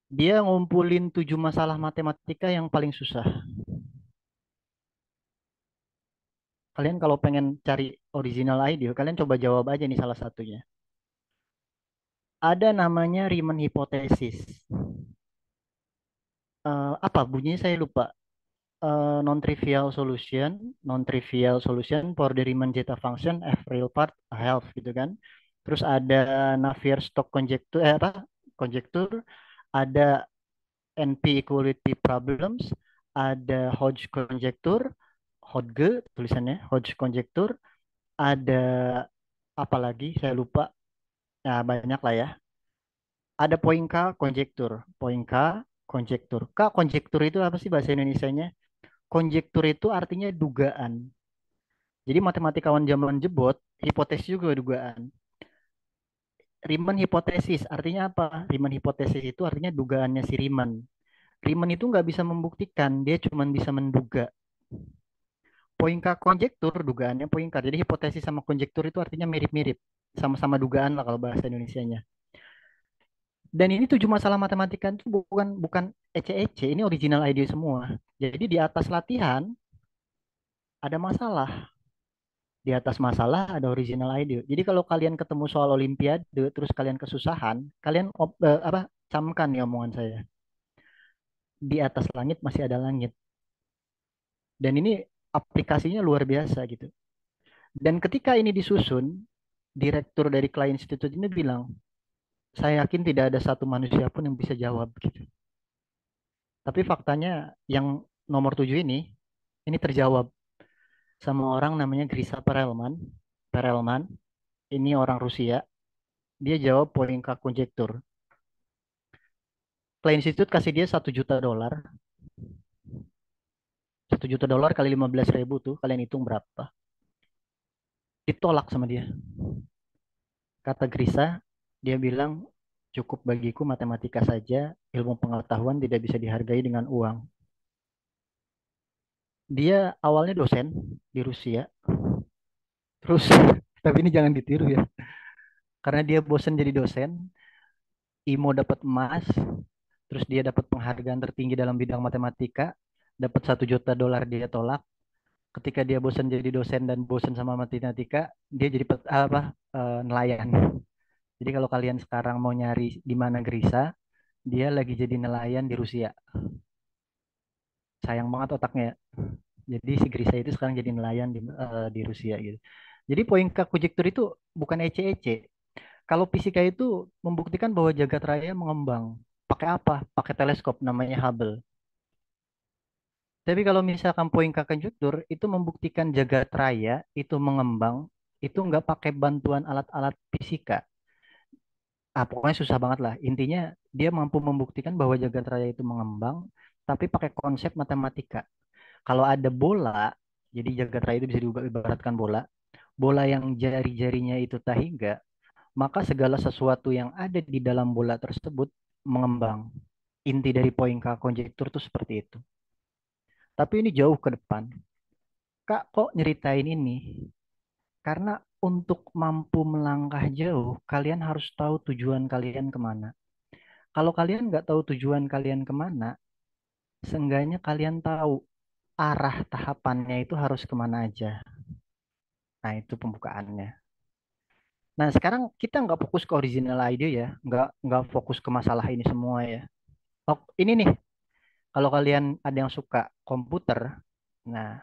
Speaker 2: Dia ngumpulin 7 masalah matematika yang paling susah. Kalian kalau pengen cari original idea, kalian coba jawab aja nih salah satunya. Ada namanya Riemann hypothesis. Apa bunyinya saya lupa. Non-trivial solution for the Riemann zeta function f real part half gitu kan. Terus ada Navier-Stokes conjecture, conjecture, ada NP equality problems, ada Hodge conjecture, Hodge tulisannya, Hodge conjecture, ada apa lagi saya lupa. Nah, banyak lah ya. Ada Poinca conjecture, Poinca conjecture. Kak, conjecture itu apa sih bahasa Indonesianya? Konjektur itu artinya dugaan. Jadi matematikawan zaman jebot, hipotesis juga dugaan. Riemann hipotesis artinya apa? Riemann hipotesis itu artinya dugaannya si Riemann. Riemann itu nggak bisa membuktikan, dia cuma bisa menduga. Poincar konjektur, dugaannya Poincar. Jadi hipotesis sama konjektur itu artinya mirip-mirip. Sama-sama dugaan lah kalau bahasa Indonesianya. Dan ini 7 masalah matematika itu bukan ece-ece, ini original idea semua. Jadi di atas latihan ada masalah. Di atas masalah ada original idea. Jadi kalau kalian ketemu soal olimpiade terus kalian kesusahan, kalian camkan nih omongan saya. Di atas langit masih ada langit. Dan ini aplikasinya luar biasa gitu. Dan ketika ini disusun, direktur dari Klein Institute ini bilang, saya yakin tidak ada satu manusia pun yang bisa jawab gitu. Tapi faktanya yang nomor 7 ini terjawab sama orang namanya Grisa Perelman. Perelman, ini orang Rusia. Dia jawab Poincar conjecture. Klein Institute kasih dia $1 juta. $1 juta kali 15.000 tuh, kalian hitung berapa? Ditolak sama dia. Kata Grisa, dia bilang, cukup bagiku matematika saja, ilmu pengetahuan tidak bisa dihargai dengan uang. Dia awalnya dosen di Rusia. Terus, tapi ini jangan ditiru ya. Karena dia bosan jadi dosen, IMO dapat emas, terus dia dapat penghargaan tertinggi dalam bidang matematika, dapat $1 juta dia tolak. Ketika dia bosan jadi dosen dan bosan sama matematika, dia jadi nelayan. Jadi kalau kalian sekarang mau nyari di mana Grisa, dia lagi jadi nelayan di Rusia. Sayang banget otaknya. Jadi si Grisa itu sekarang jadi nelayan di Rusia gitu. Jadi poin konjektur itu bukan ece-ece. Kalau fisika itu membuktikan bahwa jagat raya mengembang. Pakai apa? Pakai teleskop namanya Hubble. Tapi kalau misalkan poin konjektur itu membuktikan jagat raya itu mengembang, itu nggak pakai bantuan alat-alat fisika. Pokoknya susah banget lah. Intinya dia mampu membuktikan bahwa jagat raya itu mengembang, tapi pakai konsep matematika. Kalau ada bola, jadi jagat raya itu bisa diibaratkan bola. Bola yang jari-jarinya itu tak hingga, maka segala sesuatu yang ada di dalam bola tersebut mengembang. Inti dari poin K konjektur itu seperti itu. Tapi ini jauh ke depan. Kak, kok nyeritain ini? Karena untuk mampu melangkah jauh, kalian harus tahu tujuan kalian kemana. Kalau kalian nggak tahu tujuan kalian kemana, seenggaknya kalian tahu arah tahapannya itu harus kemana aja. Nah, itu pembukaannya. Nah, sekarang kita nggak fokus ke original ide ya, nggak fokus ke masalah ini semua ya. Oh, ini nih, kalau kalian ada yang suka komputer, nah,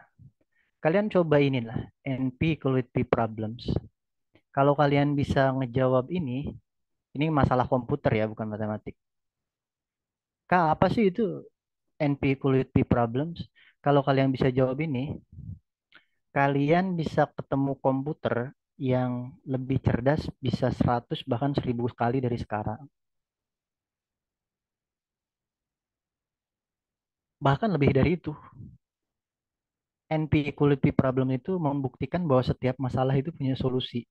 Speaker 2: kalian coba inilah, NP Equality Problems. Kalau kalian bisa ngejawab ini masalah komputer ya, bukan matematik. Kak, apa sih itu NP Equality Problems? Kalau kalian bisa jawab ini, kalian bisa ketemu komputer yang lebih cerdas, bisa 100 bahkan 1000 kali dari sekarang. Bahkan lebih dari itu. NP Equality Problem itu membuktikan bahwa setiap masalah itu punya solusi.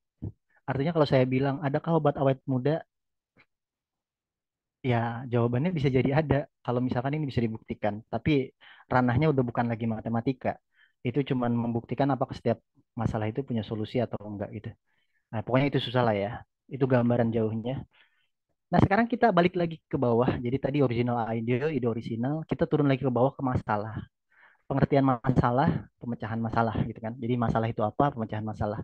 Speaker 2: Artinya kalau saya bilang, adakah obat awet muda? Ya, jawabannya bisa jadi ada. Kalau misalkan ini bisa dibuktikan. Tapi ranahnya udah bukan lagi matematika. Itu cuma membuktikan apakah setiap masalah itu punya solusi atau enggak gitu. Nah, pokoknya itu susah lah ya. Itu gambaran jauhnya. Nah, sekarang kita balik lagi ke bawah. Jadi tadi original ide original. Kita turun lagi ke bawah ke masalah. Pengertian masalah, pemecahan masalah gitu kan. Jadi masalah itu apa, pemecahan masalah.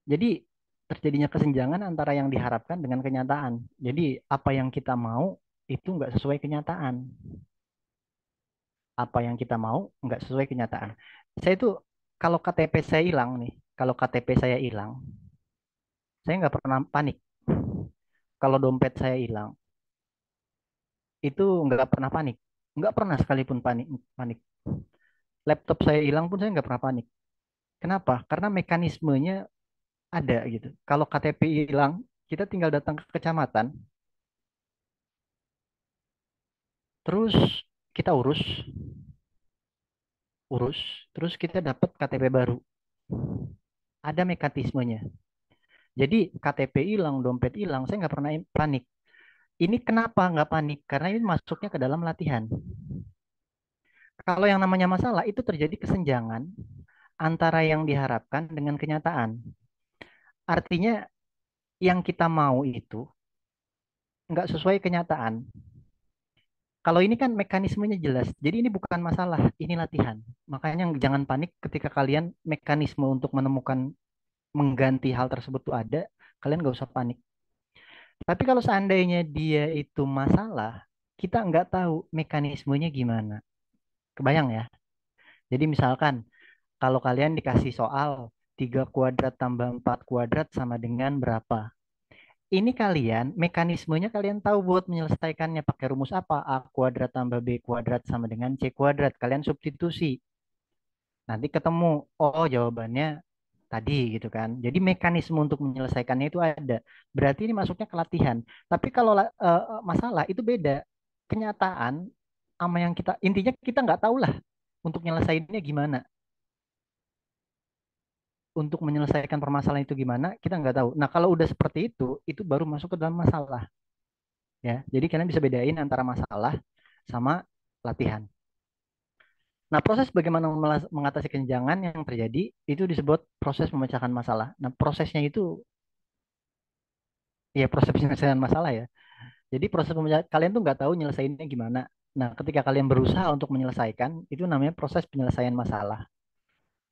Speaker 2: Jadi terjadinya kesenjangan antara yang diharapkan dengan kenyataan. Jadi apa yang kita mau itu nggak sesuai kenyataan. Apa yang kita mau nggak sesuai kenyataan. Saya itu kalau KTP saya hilang nih, kalau KTP saya hilang, saya nggak pernah panik. Kalau dompet saya hilang, itu nggak pernah panik. Nggak pernah sekalipun panik. Panik. Laptop saya hilang pun saya nggak pernah panik. Kenapa? Karena mekanismenya ada gitu. Kalau KTP hilang, kita tinggal datang ke kecamatan, terus kita urus, terus kita dapat KTP baru. Ada mekanismenya. Jadi KTP hilang, dompet hilang, saya nggak pernah panik. Ini kenapa nggak panik? Karena ini masuknya ke dalam latihan. Kalau yang namanya masalah itu terjadi kesenjangan antara yang diharapkan dengan kenyataan. Artinya yang kita mau itu nggak sesuai kenyataan. Kalau ini kan mekanismenya jelas. Jadi ini bukan masalah, ini latihan. Makanya jangan panik ketika kalian mekanisme untuk menemukan mengganti hal tersebut tuh ada, kalian nggak usah panik. Tapi kalau seandainya dia itu masalah, kita nggak tahu mekanismenya gimana. Kebayang ya? Jadi misalkan kalau kalian dikasih soal 3 kuadrat tambah 4 kuadrat sama dengan berapa? Ini kalian, mekanismenya kalian tahu buat menyelesaikannya pakai rumus apa? A kuadrat tambah B kuadrat sama dengan C kuadrat. Kalian substitusi. Nanti ketemu, oh jawabannya tadi gitu kan. Jadi mekanisme untuk menyelesaikannya itu ada. Berarti ini masuknya ke latihan. Tapi kalau masalah itu beda. Kenyataan sama yang kita, intinya kita nggak tahu lah untuk nyelesainnya gimana. Untuk menyelesaikan permasalahan itu gimana, kita nggak tahu. Nah kalau udah seperti itu baru masuk ke dalam masalah. Ya, jadi kalian bisa bedain antara masalah sama latihan. Nah, proses bagaimana mengatasi kesenjangan yang terjadi itu disebut proses memecahkan masalah. Nah, prosesnya itu ya proses penyelesaian masalah ya. Jadi proses kalian tuh nggak tahu nyelesainnya gimana. Nah, ketika kalian berusaha untuk menyelesaikan, itu namanya proses penyelesaian masalah.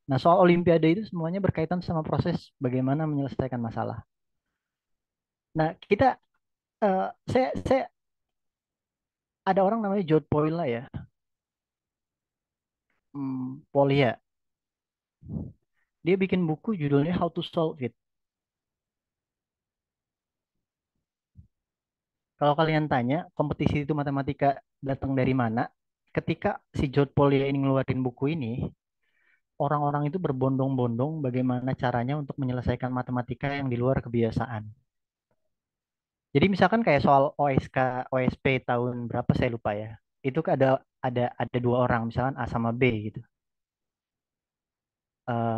Speaker 2: Nah, soal Olimpiade itu semuanya berkaitan sama proses bagaimana menyelesaikan masalah. Nah, kita saya ada orang namanya George Poila ya, Polia. Dia bikin buku judulnya How to Solve It. Kalau kalian tanya kompetisi itu matematika datang dari mana, ketika si George Polya ini ngeluarin buku ini, orang-orang itu berbondong-bondong bagaimana caranya untuk menyelesaikan matematika yang di luar kebiasaan. Jadi misalkan kayak soal OSK, OSP tahun berapa saya lupa ya. Itu ada dua orang, misalkan A sama B gitu.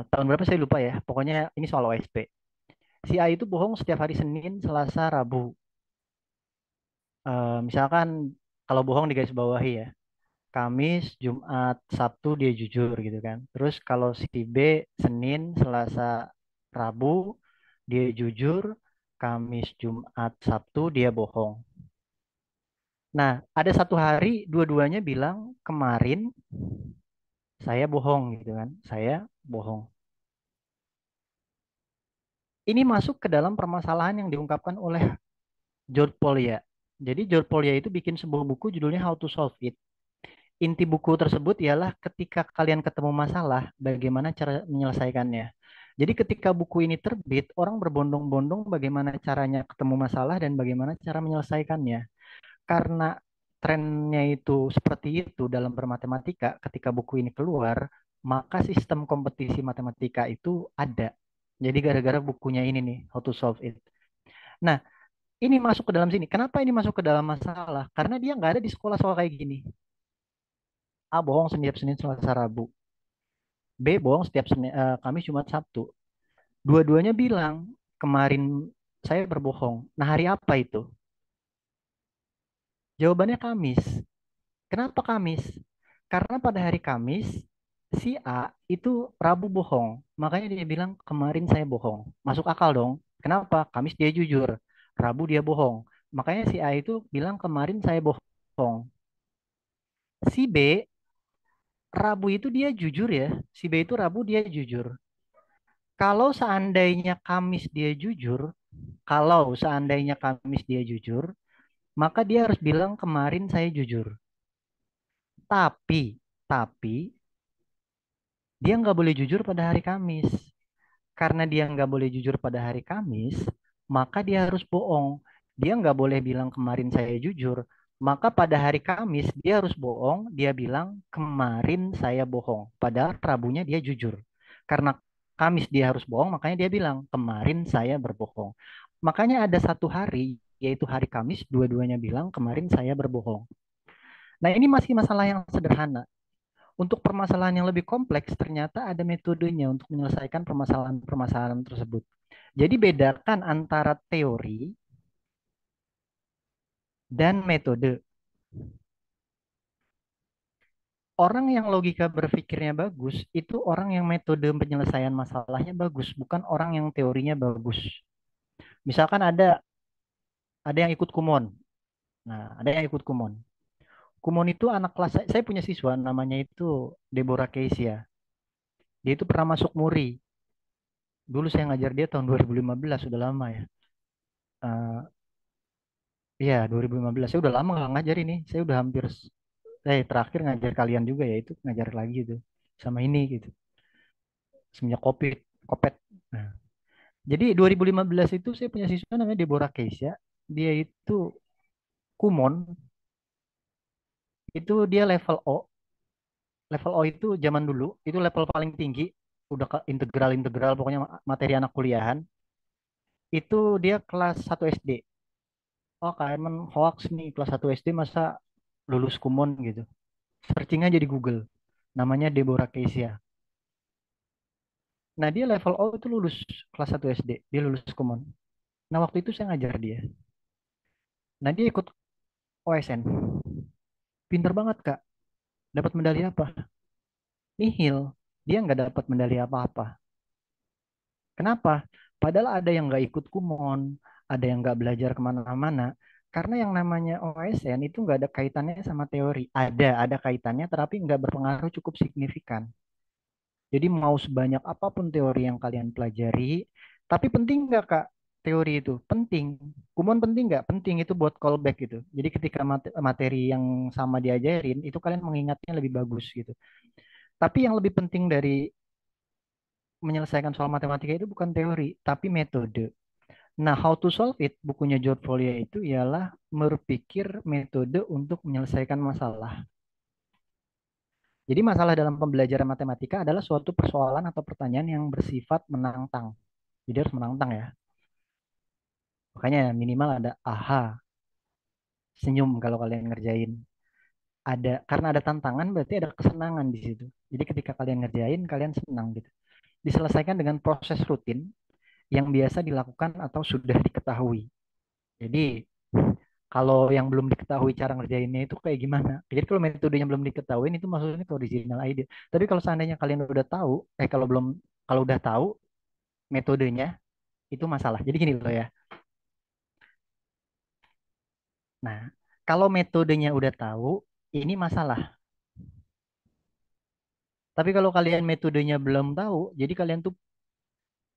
Speaker 2: Tahun berapa saya lupa ya. Pokoknya ini soal OSP. Si A itu bohong setiap hari Senin, Selasa, Rabu. Misalkan kalau bohong di garis bawahi ya. Kamis, Jumat, Sabtu dia jujur gitu kan. Terus kalau si B Senin, Selasa, Rabu dia jujur, Kamis, Jumat, Sabtu dia bohong. Nah, ada satu hari dua-duanya bilang kemarin saya bohong gitu kan. Saya bohong. Ini masuk ke dalam permasalahan yang diungkapkan oleh George Polya. Jadi George Polya itu bikin sebuah buku judulnya How to Solve It. Inti buku tersebut ialah ketika kalian ketemu masalah, bagaimana cara menyelesaikannya. Jadi ketika buku ini terbit, orang berbondong-bondong bagaimana caranya ketemu masalah dan bagaimana cara menyelesaikannya. Karena trennya itu seperti itu dalam bermatematika, ketika buku ini keluar, maka sistem kompetisi matematika itu ada. Jadi gara-gara bukunya ini nih, How to Solve It. Nah, ini masuk ke dalam sini. Kenapa ini masuk ke dalam masalah? Karena dia nggak ada di sekolah soal kayak gini. A bohong setiap Senin, Selasa, Rabu. B bohong setiap Kamis, Jumat, Sabtu. Dua-duanya bilang, kemarin saya berbohong. Nah, hari apa itu? Jawabannya Kamis. Kenapa Kamis? Karena pada hari Kamis, si A itu Rabu bohong. Makanya dia bilang, kemarin saya bohong. Masuk akal dong. Kenapa? Kamis dia jujur. Rabu dia bohong. Makanya si A itu bilang, kemarin saya bohong. Si B, Rabu itu dia jujur ya. Si B itu Rabu dia jujur. Kalau seandainya Kamis dia jujur, kalau seandainya Kamis dia jujur, maka dia harus bilang kemarin saya jujur. Tapi dia nggak boleh jujur pada hari Kamis. Karena dia nggak boleh jujur pada hari Kamis, maka dia harus bohong. Dia nggak boleh bilang kemarin saya jujur. Maka pada hari Kamis dia harus bohong. Dia bilang kemarin saya bohong. Padahal Rabunya dia jujur. Karena Kamis dia harus bohong, makanya dia bilang kemarin saya berbohong. Makanya ada satu hari, yaitu hari Kamis, dua-duanya bilang kemarin saya berbohong. Nah, ini masih masalah yang sederhana. Untuk permasalahan yang lebih kompleks, ternyata ada metodenya untuk menyelesaikan permasalahan-permasalahan tersebut. Jadi bedakan antara teori dan metode. Orang yang logika berpikirnya bagus, itu orang yang metode penyelesaian masalahnya bagus, bukan orang yang teorinya bagus. Misalkan ada yang ikut kumon. Nah, ada yang ikut kumon. Kumon itu anak kelas saya punya siswa namanya itu Deborah Keisia. Dia itu pernah masuk Muri. Dulu saya ngajar dia tahun 2015, sudah lama ya. Iya, 2015. Saya udah lama nggak ngajar ini. Saya udah hampir terakhir ngajar kalian juga ya itu ngajar lagi itu sama ini gitu. Semenjak Covid, Kopet. Nah, jadi 2015 itu saya punya siswa namanya Deborah Keisha. Dia itu kumon, itu dia level O. Level O itu zaman dulu itu level paling tinggi, udah ke integral-integral pokoknya materi anak kuliahan. Itu dia kelas 1 SD. Oh, Kak hoax nih kelas 1 SD masa lulus kumon gitu. Searching aja di Google. Namanya Deborah Keisha. Nah, dia level O itu lulus kelas 1 SD. Dia lulus kumon. Nah, waktu itu saya ngajar dia. Nah, dia ikut OSN. Pinter banget, Kak. Dapat medali apa? Nihil. Dia nggak dapat medali apa-apa. Kenapa? Padahal ada yang nggak ikut kumon, ada yang nggak belajar kemana-mana. Karena yang namanya OSN itu nggak ada kaitannya sama teori. Ada kaitannya, tapi nggak berpengaruh cukup signifikan. Jadi mau sebanyak apapun teori yang kalian pelajari, tapi penting nggak Kak teori itu? Penting. Kumon penting nggak? Penting itu buat callback gitu. Jadi ketika materi yang sama diajarin, itu kalian mengingatnya lebih bagus gitu. Tapi yang lebih penting dari menyelesaikan soal matematika itu bukan teori, tapi metode. Nah, How to Solve It, bukunya George Folio itu ialah berpikir metode untuk menyelesaikan masalah. Jadi masalah dalam pembelajaran matematika adalah suatu persoalan atau pertanyaan yang bersifat menantang. Jadi harus menantang ya. Makanya minimal ada aha, senyum kalau kalian ngerjain. Ada karena ada tantangan berarti ada kesenangan di situ. Jadi ketika kalian ngerjain kalian senang gitu. Diselesaikan dengan proses rutin yang biasa dilakukan atau sudah diketahui. Jadi kalau yang belum diketahui cara ngerjainnya itu kayak gimana? Jadi kalau metodenya belum diketahui itu maksudnya ke original idea. Tapi kalau seandainya kalian udah tahu, kalau belum, kalau udah tahu metodenya itu masalah. Jadi gini loh ya. Nah, kalau metodenya udah tahu, ini masalah. Tapi kalau kalian metodenya belum tahu, jadi kalian tuh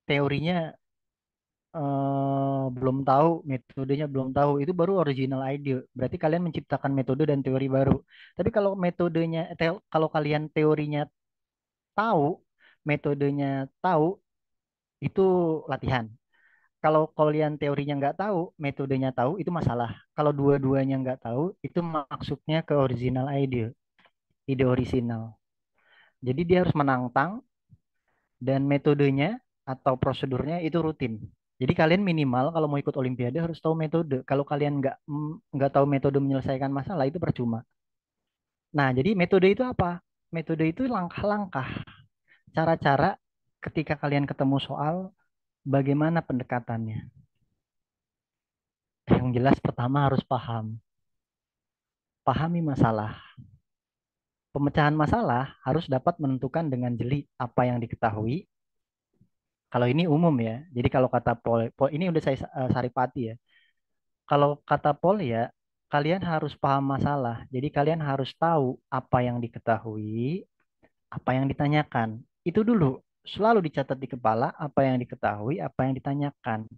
Speaker 2: teorinya belum tahu, metodenya belum tahu, itu baru original idea. Berarti kalian menciptakan metode dan teori baru. Tapi kalau metodenya, kalau kalian teorinya tahu, metodenya tahu, itu latihan. Kalau kalian teorinya nggak tahu, metodenya tahu, itu masalah. Kalau dua-duanya nggak tahu, itu maksudnya ke original idea, ide orisinal. Jadi dia harus menantang dan metodenya atau prosedurnya itu rutin. Jadi kalian minimal kalau mau ikut Olimpiade harus tahu metode. Kalau kalian nggak tahu metode menyelesaikan masalah itu percuma. Nah, jadi metode itu apa? Metode itu langkah-langkah, cara-cara ketika kalian ketemu soal, bagaimana pendekatannya. Yang jelas pertama harus pahami masalah. Pemecahan masalah harus dapat menentukan dengan jeli apa yang diketahui. Kalau ini umum ya. Jadi kalau kata Paul ini udah saya saripati ya. Kalau kata Paul ya, kalian harus paham masalah. Jadi kalian harus tahu apa yang diketahui, apa yang ditanyakan. Itu dulu. Selalu dicatat di kepala apa yang diketahui, apa yang ditanyakan.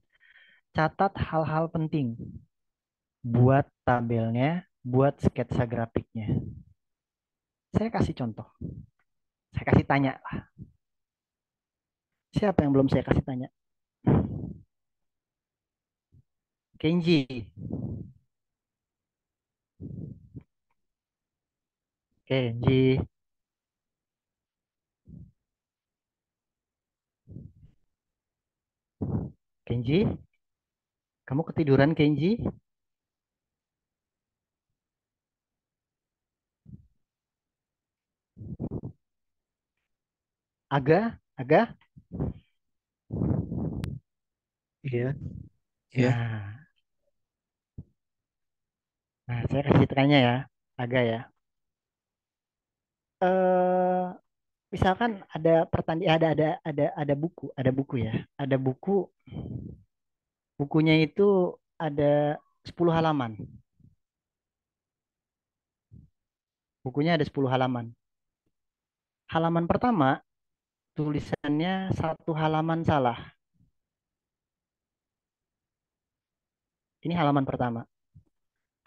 Speaker 2: Catat hal-hal penting. Buat tabelnya, buat sketsa grafiknya. Saya kasih contoh. Saya kasih tanya. Siapa yang belum saya kasih tanya? Kenji. Kenji. Kenji. Kamu ketiduran, Kenji? Aga?
Speaker 4: Iya, iya.
Speaker 2: Nah, saya kasih tanya ya, Aga ya. Eh, misalkan ada pertandingan, ada buku ya, ada buku, bukunya itu ada 10 halaman. Bukunya ada 10 halaman. Halaman pertama tulisannya satu halaman salah. Ini halaman pertama.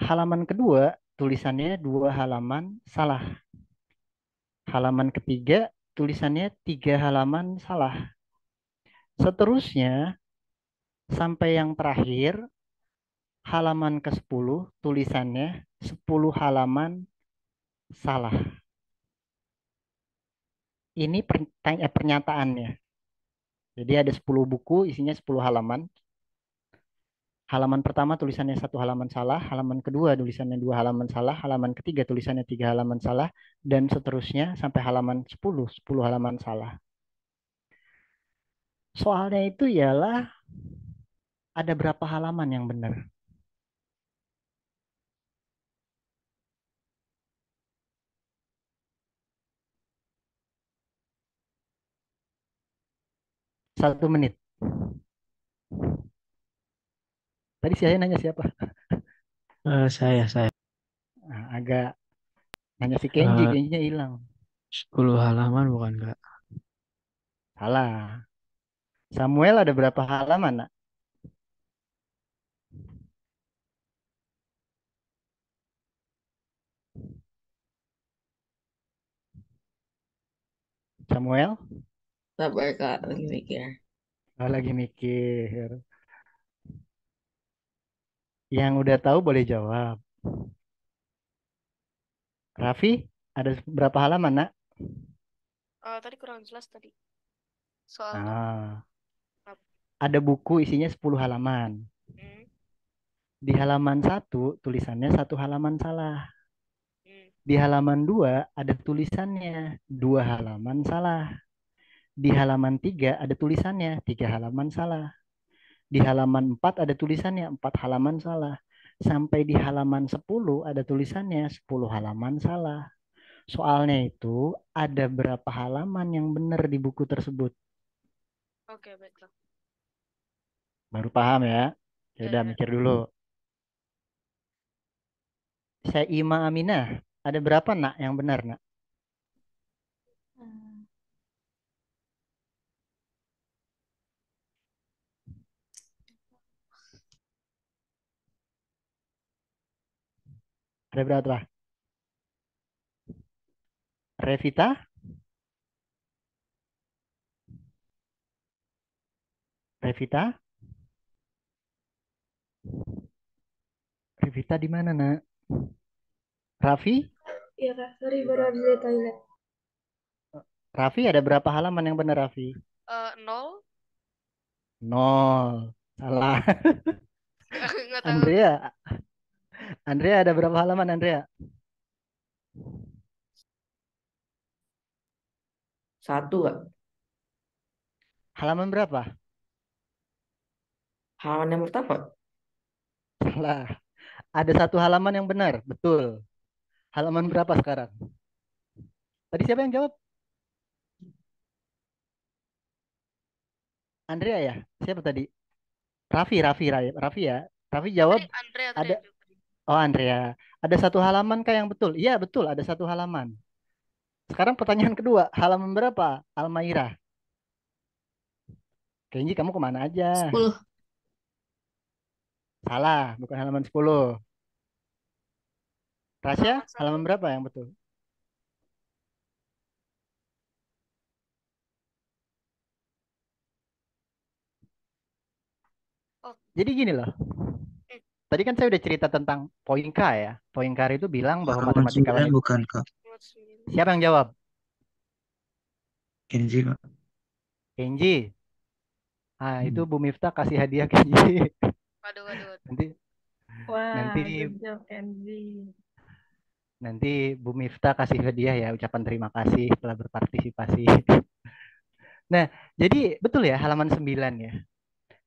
Speaker 2: Halaman kedua tulisannya dua halaman salah. Halaman ketiga tulisannya tiga halaman salah. Seterusnya sampai yang terakhir halaman ke-10 tulisannya 10 halaman salah. Ini pernyataannya. Jadi ada 10 buku isinya 10 halaman. Halaman pertama tulisannya satu halaman salah, halaman kedua tulisannya dua halaman salah, halaman ketiga tulisannya tiga halaman salah, dan seterusnya sampai halaman 10 halaman salah. Soalnya itu ialah ada berapa halaman yang benar? Satu menit. Tadi saya nanya siapa?
Speaker 4: Saya.
Speaker 2: Nah, agak nanya si Kenji,
Speaker 4: Eh,
Speaker 2: Kenjinya hilang.
Speaker 4: 10 halaman bukan Kak?
Speaker 2: Salah. Samuel ada berapa halaman, nak? Samuel?
Speaker 3: Sabar Kak, lagi mikir.
Speaker 2: Oh, lagi mikir. Yang udah tahu boleh jawab. Raffi, ada berapa halaman, nak?
Speaker 5: Tadi kurang jelas tadi. Soalnya.
Speaker 2: Ah,
Speaker 5: Apa?
Speaker 2: ada buku isinya 10 halaman.
Speaker 5: Hmm,
Speaker 2: Di halaman 1 tulisannya 1 halaman salah.
Speaker 5: hmm.
Speaker 2: Di halaman 2 ada tulisannya 2 halaman salah. Di halaman 3 ada tulisannya 3 halaman salah. Di halaman 4 ada tulisannya 4 halaman salah. Sampai di halaman 10 ada tulisannya 10 halaman salah. Soalnya itu ada berapa halaman yang benar di buku tersebut.
Speaker 5: Oke, baiklah.
Speaker 2: Baru paham ya? Ya
Speaker 5: Ya,
Speaker 2: udah
Speaker 5: ya.
Speaker 2: mikir dulu. Syaimah Aminah, ada berapa nak yang benar nak? Ada berapa? Revita? Revita? Revita di mana nak? Raffi?
Speaker 1: Iya kak, sorry baru habis dari toilet.
Speaker 2: Raffi ada berapa halaman yang benar Raffi?
Speaker 5: 0.
Speaker 2: Nol. Salah.
Speaker 5: Nggak tahu.
Speaker 2: Andrea, Andrea ada berapa halaman Andrea?
Speaker 3: 1 Kak.
Speaker 2: Halaman berapa?
Speaker 3: Halaman yang pertama.
Speaker 2: Salah. Ada 1 halaman yang benar, betul. Halaman berapa sekarang? Tadi siapa yang jawab? Andrea ya? Siapa tadi? Raffi ya. Raffi jawab
Speaker 5: Tadi Andrea tadi
Speaker 2: ada.
Speaker 5: yang jawab.
Speaker 2: Oh Andrea, ada 1 halaman kah yang betul? Iya betul, ada 1 halaman. Sekarang pertanyaan kedua, halaman berapa? Almaira. Kenji kamu kemana aja?
Speaker 6: 10.
Speaker 2: Salah, bukan halaman 10. Tasya,
Speaker 5: Halaman 1.
Speaker 2: halaman berapa yang betul?
Speaker 5: Oh,
Speaker 2: Jadi gini loh,
Speaker 5: hmm.
Speaker 2: tadi kan saya udah cerita tentang Poinka ya. Poinka itu bilang bahwa
Speaker 4: Halaman
Speaker 2: matematikawan
Speaker 4: 9
Speaker 2: itu.
Speaker 4: bukan Kak.
Speaker 5: Halaman 9.
Speaker 2: Siapa yang jawab?
Speaker 4: Kenji Kak.
Speaker 2: Kenji. Ah, itu
Speaker 4: Hmm.
Speaker 2: Bu Miftah kasih hadiah Kenji.
Speaker 5: Waduh, waduh, waduh.
Speaker 2: Nanti
Speaker 1: Wah,
Speaker 2: nanti
Speaker 1: good job Kenzi.
Speaker 2: nanti Bu Miftah kasih hadiah ya, ucapan terima kasih telah berpartisipasi. Nah, jadi betul ya halaman 9 ya.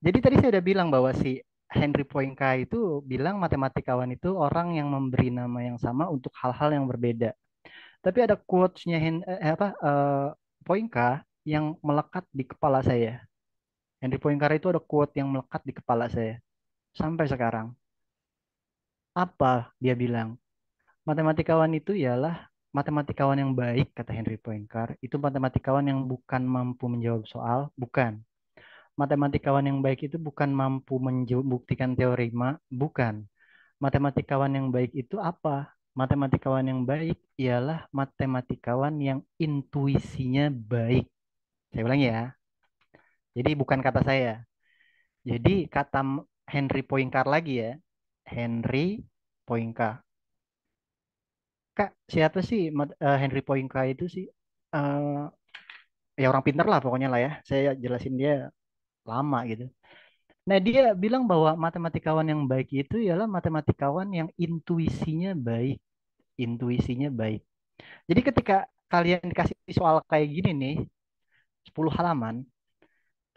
Speaker 2: Jadi tadi saya udah bilang bahwa si Henry Poinka itu bilang matematikawan itu orang yang memberi nama yang sama untuk hal-hal yang berbeda. Tapi ada quotes-nya Poinka yang melekat di kepala saya. Henry Poinka itu ada quote yang melekat di kepala saya sampai sekarang. Apa dia bilang? Matematikawan itu ialah matematikawan yang baik, kata Henry Poincar. Itu matematikawan yang bukan mampu menjawab soal, bukan. Matematikawan yang baik itu bukan mampu membuktikan teorema, bukan. Matematikawan yang baik itu apa? Matematikawan yang baik ialah matematikawan yang intuisinya baik. Saya ulangi ya. Jadi bukan kata saya. Jadi kata Henry Poincar lagi ya. Henry Poincar. Kak, siapa sih Henry Poincar itu sih? Eh, ya orang pinter lah pokoknya lah ya. Saya jelasin dia lama gitu. Nah, dia bilang bahwa matematikawan yang baik itu ialah matematikawan yang intuisinya baik. Intuisinya baik. Jadi ketika kalian dikasih soal kayak gini nih, 10 halaman,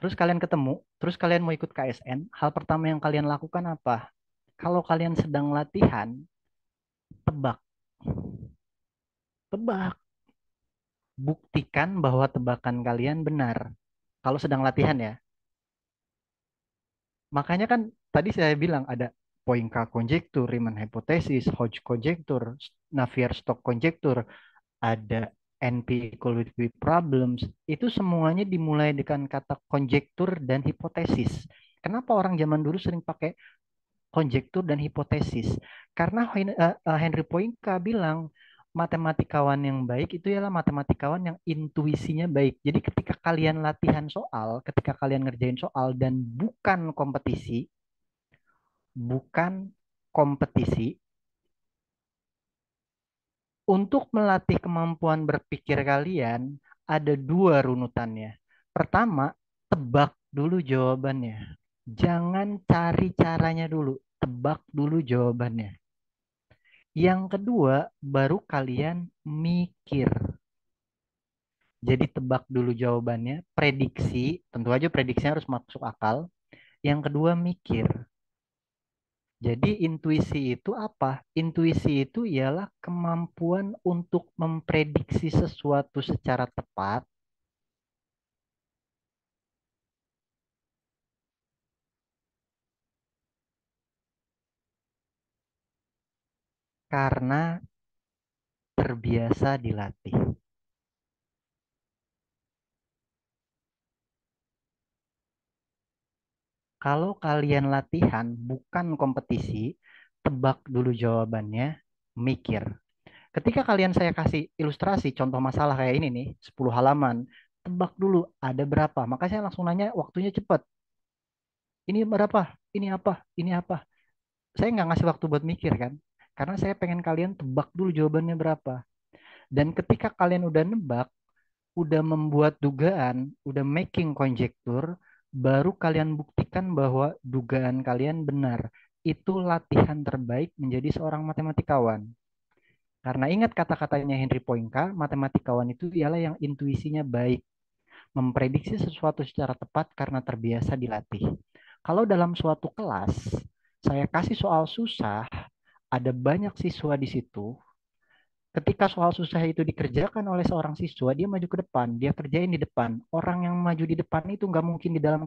Speaker 2: terus kalian ketemu, terus kalian mau ikut KSN, hal pertama yang kalian lakukan apa? Kalau kalian sedang latihan, tebak. Tebak. Buktikan bahwa tebakan kalian benar. Kalau sedang latihan ya. Makanya kan tadi saya bilang ada Poinca conjecture, Riemann hypothesis, Hodge conjecture, Navier-Stokes conjecture, ada NP equal with P problems. Itu semuanya dimulai dengan kata konjektur dan hipotesis. Kenapa orang zaman dulu sering pakai konjektur dan hipotesis? Karena Henry Poinca bilang matematikawan yang baik itu ialah matematikawan yang intuisinya baik. Jadi ketika kalian latihan soal, ketika kalian ngerjain soal dan bukan kompetisi, bukan kompetisi. Untuk melatih kemampuan berpikir kalian, ada dua runutannya. Pertama, tebak dulu jawabannya. Jangan cari caranya dulu, tebak dulu jawabannya. Yang kedua, baru kalian mikir. Jadi tebak dulu jawabannya, prediksi, tentu aja prediksinya harus masuk akal. Yang kedua, mikir. Jadi intuisi itu apa? Intuisi itu ialah kemampuan untuk memprediksi sesuatu secara tepat karena terbiasa dilatih. Kalau kalian latihan bukan kompetisi, tebak dulu jawabannya, mikir. Ketika kalian saya kasih ilustrasi contoh masalah kayak ini nih, 10 halaman, tebak dulu ada berapa. Maka saya langsung nanya waktunya cepat. Ini berapa? Ini apa? Ini apa? Saya nggak ngasih waktu buat mikir kan. Karena saya pengen kalian tebak dulu jawabannya berapa. Dan ketika kalian udah nebak, udah membuat dugaan, udah making konjektur, baru kalian buktikan bahwa dugaan kalian benar. Itu latihan terbaik menjadi seorang matematikawan. Karena ingat kata-katanya Henry Poinka, matematikawan itu ialah yang intuisinya baik, memprediksi sesuatu secara tepat karena terbiasa dilatih. Kalau dalam suatu kelas, saya kasih soal susah, ada banyak siswa di situ. Ketika soal susah itu dikerjakan oleh seorang siswa, dia maju ke depan, dia kerjain di depan. Orang yang maju di depan itu nggak mungkin di dalam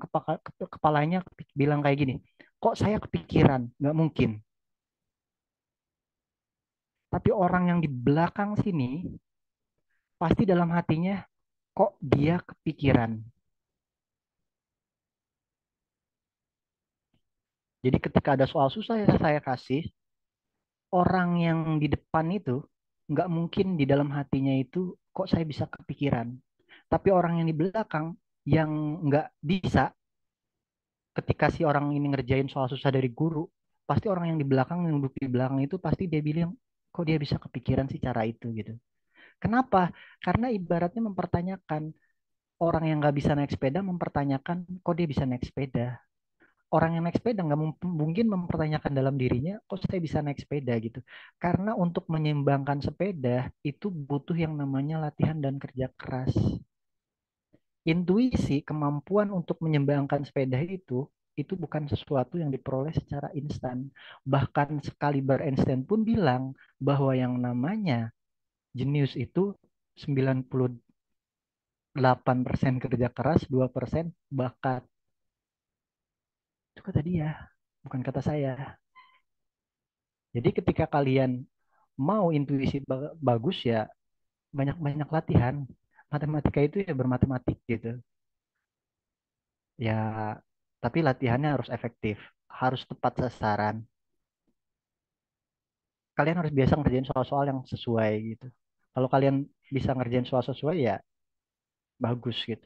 Speaker 2: kepalanya bilang kayak gini, kok saya kepikiran? Nggak mungkin. Tapi orang yang di belakang sini, pasti dalam hatinya, kok dia kepikiran? Jadi ketika ada soal susah yang saya kasih, orang yang di depan itu nggak mungkin di dalam hatinya itu kok saya bisa kepikiran. Tapi orang yang di belakang yang nggak bisa ketika si orang ini ngerjain soal susah dari guru, pasti orang yang di belakang yang duduk di belakang itu pasti dia bilang kok dia bisa kepikiran sih cara itu gitu. Kenapa? Karena ibaratnya mempertanyakan orang yang nggak bisa naik sepeda mempertanyakan kok dia bisa naik sepeda. Orang yang naik sepeda nggak mungkin mempertanyakan dalam dirinya kok saya bisa naik sepeda gitu. Karena untuk menyeimbangkan sepeda itu butuh yang namanya latihan dan kerja keras. Intuisi, kemampuan untuk menyeimbangkan sepeda itu bukan sesuatu yang diperoleh secara instan. Bahkan sekaliber Einstein pun bilang bahwa yang namanya jenius itu 98% kerja keras, 2% bakat. Itu kata dia, bukan kata saya. Jadi ketika kalian mau intuisi bagus ya banyak-banyak latihan. Matematika itu ya bermatematik gitu. Ya, tapi latihannya harus efektif, harus tepat sasaran. Kalian harus biasa ngerjain soal-soal yang sesuai gitu. Kalau kalian bisa ngerjain soal sesuai ya bagus gitu.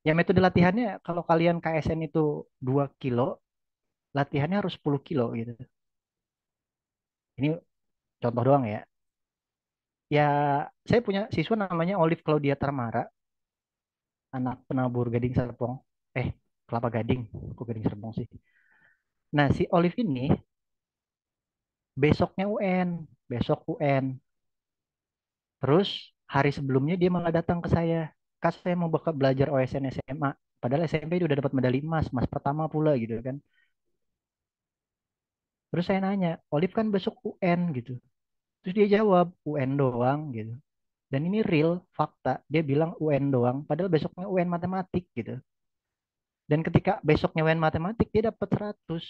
Speaker 2: Ya metode latihannya kalau kalian KSN itu 2 kilo, latihannya harus 10 kilo gitu. Ini contoh doang ya. Ya, saya punya siswa namanya Olive Claudia Tarmara, anak penabur Gading Serpong. Eh, Kelapa Gading, kok Gading Serpong sih. Nah, si Olive ini besoknya UN, besok UN. Terus hari sebelumnya dia malah datang ke saya. Kak, saya mau belajar OSN SMA. Padahal SMP dia udah dapat medali emas, emas pertama pula gitu kan. Terus saya nanya, Olive kan besok UN gitu. Terus dia jawab, UN doang gitu. Dan ini real, fakta. Dia bilang UN doang, padahal besoknya UN matematik gitu. Dan ketika besoknya UN matematik, dia dapat 100.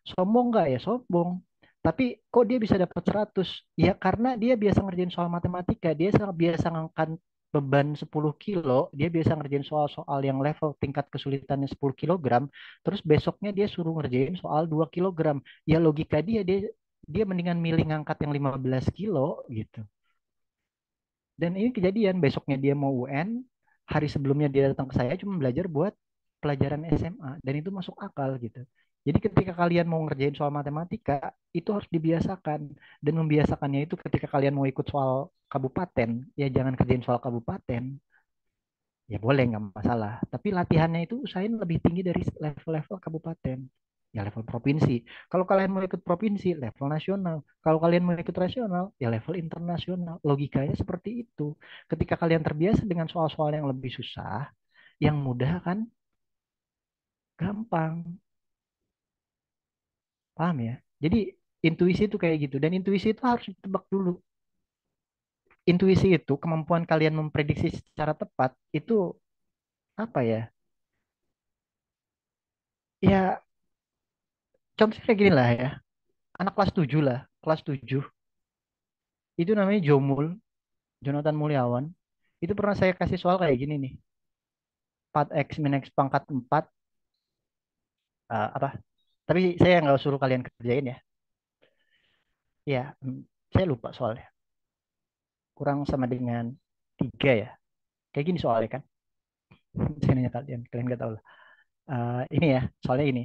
Speaker 2: Sombong nggak ya? Sombong. Tapi kok dia bisa dapat 100? Ya karena dia biasa ngerjain soal matematika. Dia sangat biasa ngangkat beban 10 kilo. Dia biasa ngerjain soal-soal yang level tingkat kesulitannya 10 kilogram. Terus besoknya dia suruh ngerjain soal 2 kilogram. Ya logika dia mendingan milih ngangkat yang 15 kilo gitu. Dan ini kejadian besoknya dia mau UN, hari sebelumnya dia datang ke saya cuma belajar buat pelajaran SMA dan itu masuk akal gitu. Jadi ketika kalian mau ngerjain soal matematika, itu harus dibiasakan. Dan membiasakannya itu ketika kalian mau ikut soal kabupaten, ya jangan kerjain soal kabupaten. Ya boleh, nggak masalah. Tapi latihannya itu usahain lebih tinggi dari level-level kabupaten. Ya level provinsi. Kalau kalian mau ikut provinsi, level nasional. Kalau kalian mau ikut nasional, ya level internasional. Logikanya seperti itu. Ketika kalian terbiasa dengan soal-soal yang lebih susah, yang mudah kan gampang. Paham ya? Jadi intuisi itu kayak gitu. Dan intuisi itu harus ditebak dulu. Intuisi itu kemampuan kalian memprediksi secara tepat itu apa ya? Ya contohnya kayak gini lah ya. Anak kelas 7 lah. Kelas 7 itu namanya Jomul, Jonathan Mulyawan. Itu pernah saya kasih soal kayak gini nih. 4x min x pangkat 4 apa? Tapi saya nggak suruh kalian kerjain ya. Ya, saya lupa soalnya. Kurang sama dengan 3 ya. Kayak gini soalnya kan. Saya nanya kalian, kalian nggak tahu lah. Ini ya, soalnya ini.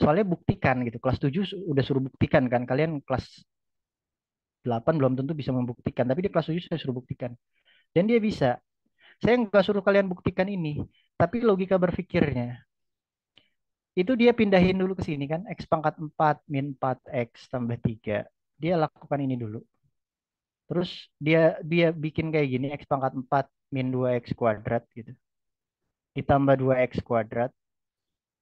Speaker 2: Soalnya buktikan gitu. Kelas 7 udah suruh buktikan kan. Kalian kelas 8 belum tentu bisa membuktikan. Tapi di kelas 7 saya suruh buktikan. Dan dia bisa. Saya nggak suruh kalian buktikan ini. Tapi logika berpikirnya. Itu dia pindahin dulu ke sini kan. X pangkat 4 min 4X tambah 3. Dia lakukan ini dulu. Terus dia dia bikin kayak gini. X pangkat 4 min 2X kuadrat gitu. Ditambah 2X kuadrat.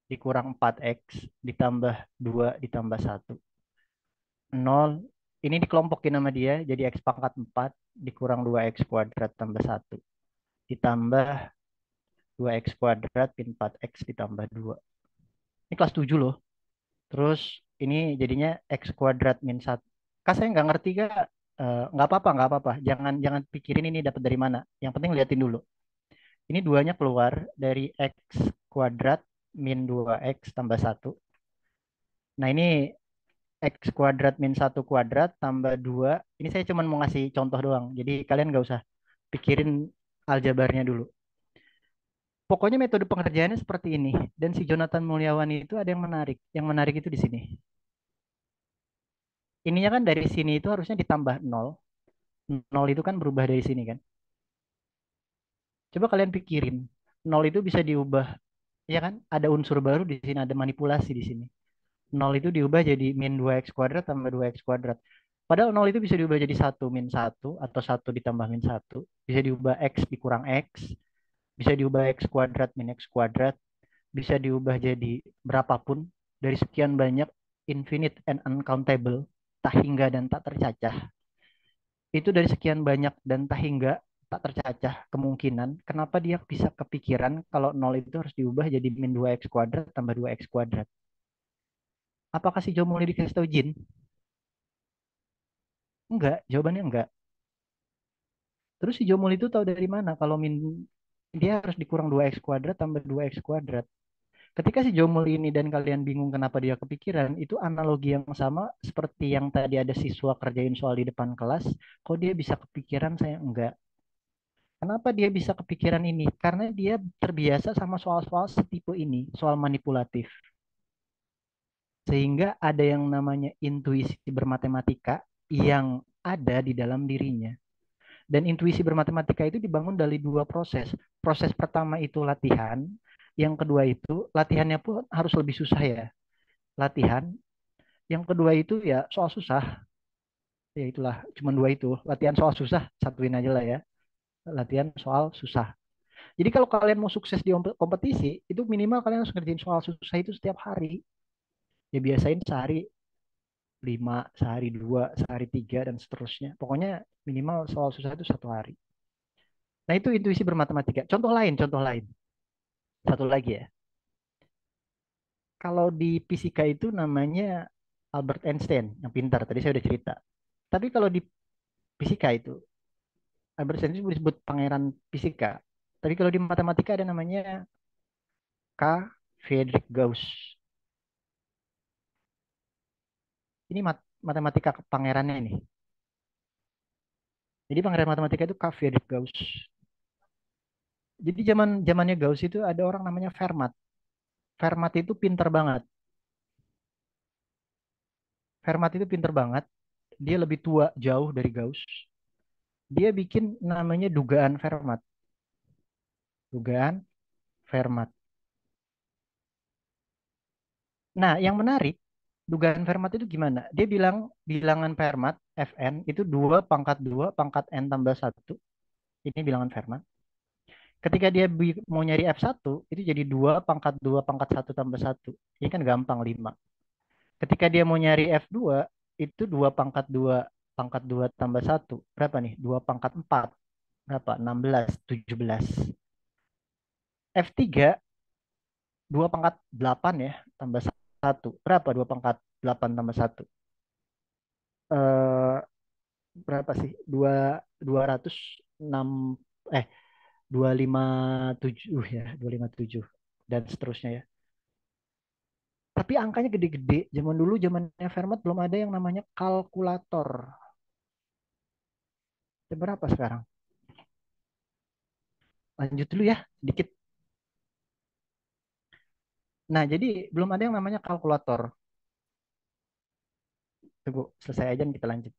Speaker 2: Dikurang 4X. Ditambah 2 ditambah 1. 0. Ini dikelompokin sama dia. Jadi X pangkat 4 dikurang 2X kuadrat tambah 1. Ditambah 2X kuadrat min 4X ditambah 2. Ini kelas 7 loh. Terus ini jadinya X kuadrat min 1. Kak saya nggak ngerti Kak. Nggak apa-apa, nggak apa-apa. Jangan jangan pikirin ini dapat dari mana. Yang penting liatin dulu. Ini duanya keluar dari X kuadrat min 2X tambah 1. Nah ini X kuadrat min 1 kuadrat tambah 2. Ini saya cuma mau ngasih contoh doang. Jadi kalian nggak usah pikirin aljabarnya dulu. Pokoknya metode pengerjaannya seperti ini. Dan si Jonathan Mulyawan itu ada yang menarik. Yang menarik itu di sini. Ininya kan dari sini itu harusnya ditambah 0. 0 itu kan berubah dari sini kan. Coba kalian pikirin. 0 itu bisa diubah. Ya kan? Ada unsur baru di sini. Ada manipulasi di sini. 0 itu diubah jadi min 2x kuadrat tambah 2x kuadrat. Padahal 0 itu bisa diubah jadi 1 min 1 atau 1 ditambah min 1. Bisa diubah x dikurang x. Bisa diubah x kuadrat min x kuadrat. Bisa diubah jadi berapapun. Dari sekian banyak infinite and uncountable. Tak hingga dan tak tercacah. Itu dari sekian banyak dan tak hingga tak tercacah kemungkinan kenapa dia bisa kepikiran kalau 0 itu harus diubah jadi min 2x kuadrat tambah 2x kuadrat. Apakah si Jomuli dikasih tahu jin? Enggak, jawabannya enggak. Terus si Jomuli itu tahu dari mana kalau dia harus dikurang 2x kuadrat tambah 2x kuadrat. Ketika si Jomuli ini dan kalian bingung kenapa dia kepikiran, itu analogi yang sama seperti yang tadi ada siswa kerjain soal di depan kelas, kok dia bisa kepikiran saya enggak. Kenapa dia bisa kepikiran ini? Karena dia terbiasa sama soal-soal setipe ini, soal manipulatif. Sehingga ada yang namanya intuisi bermatematika yang ada di dalam dirinya. Dan intuisi bermatematika itu dibangun dari dua proses. Proses pertama itu latihan, yang kedua itu latihannya pun harus lebih susah ya. Latihan, yang kedua itu ya soal susah. Ya itulah, cuma dua itu. Latihan soal susah, satuin aja lah ya. Latihan soal susah. Jadi kalau kalian mau sukses di kompetisi, itu minimal kalian harus ngerjain soal susah itu setiap hari. Ya biasain sehari 5, sehari 2, sehari 3, dan seterusnya. Pokoknya minimal soal susah itu satu hari. Nah itu intuisi bermatematika. Contoh lain, contoh lain. Satu lagi ya. Kalau di fisika itu namanya Albert Einstein, yang pintar. Tadi saya udah cerita. Tapi kalau di fisika itu, Albert Einstein itu disebut pangeran fisika. Tapi kalau di matematika ada namanya K. Friedrich Gauss. Ini matematika pangerannya ini. Jadi pangeran matematika itu K. Friedrich Gauss. Jadi zamannya Gauss itu ada orang namanya Fermat. Fermat itu pintar banget. Fermat itu pinter banget. Dia lebih tua jauh dari Gauss. Dia bikin namanya dugaan Fermat. Dugaan Fermat. Nah, yang menarik, dugaan Fermat itu gimana? Dia bilang bilangan Fermat, Fn, itu 2 pangkat 2 pangkat n tambah 1. Ini bilangan Fermat. Ketika dia mau nyari F1, itu jadi 2 pangkat 2 pangkat 1 tambah 1. Ini kan gampang 5. Ketika dia mau nyari F2, itu 2 pangkat 2 pangkat 2 tambah 1. Berapa nih? 2 pangkat 4. Berapa? 16, 17. F3, 2 pangkat 8 ya, tambah 1. Berapa 2 pangkat 8 tambah 1? Eh, berapa sih? 206 eh 257 ya, 257 dan seterusnya ya. Tapi angkanya gede-gede. Zaman dulu zamannya Fermat belum ada yang namanya kalkulator. Berapa sekarang? Lanjut dulu ya, sedikit. Nah, jadi belum ada yang namanya kalkulator. Tunggu, selesai aja kita lanjut.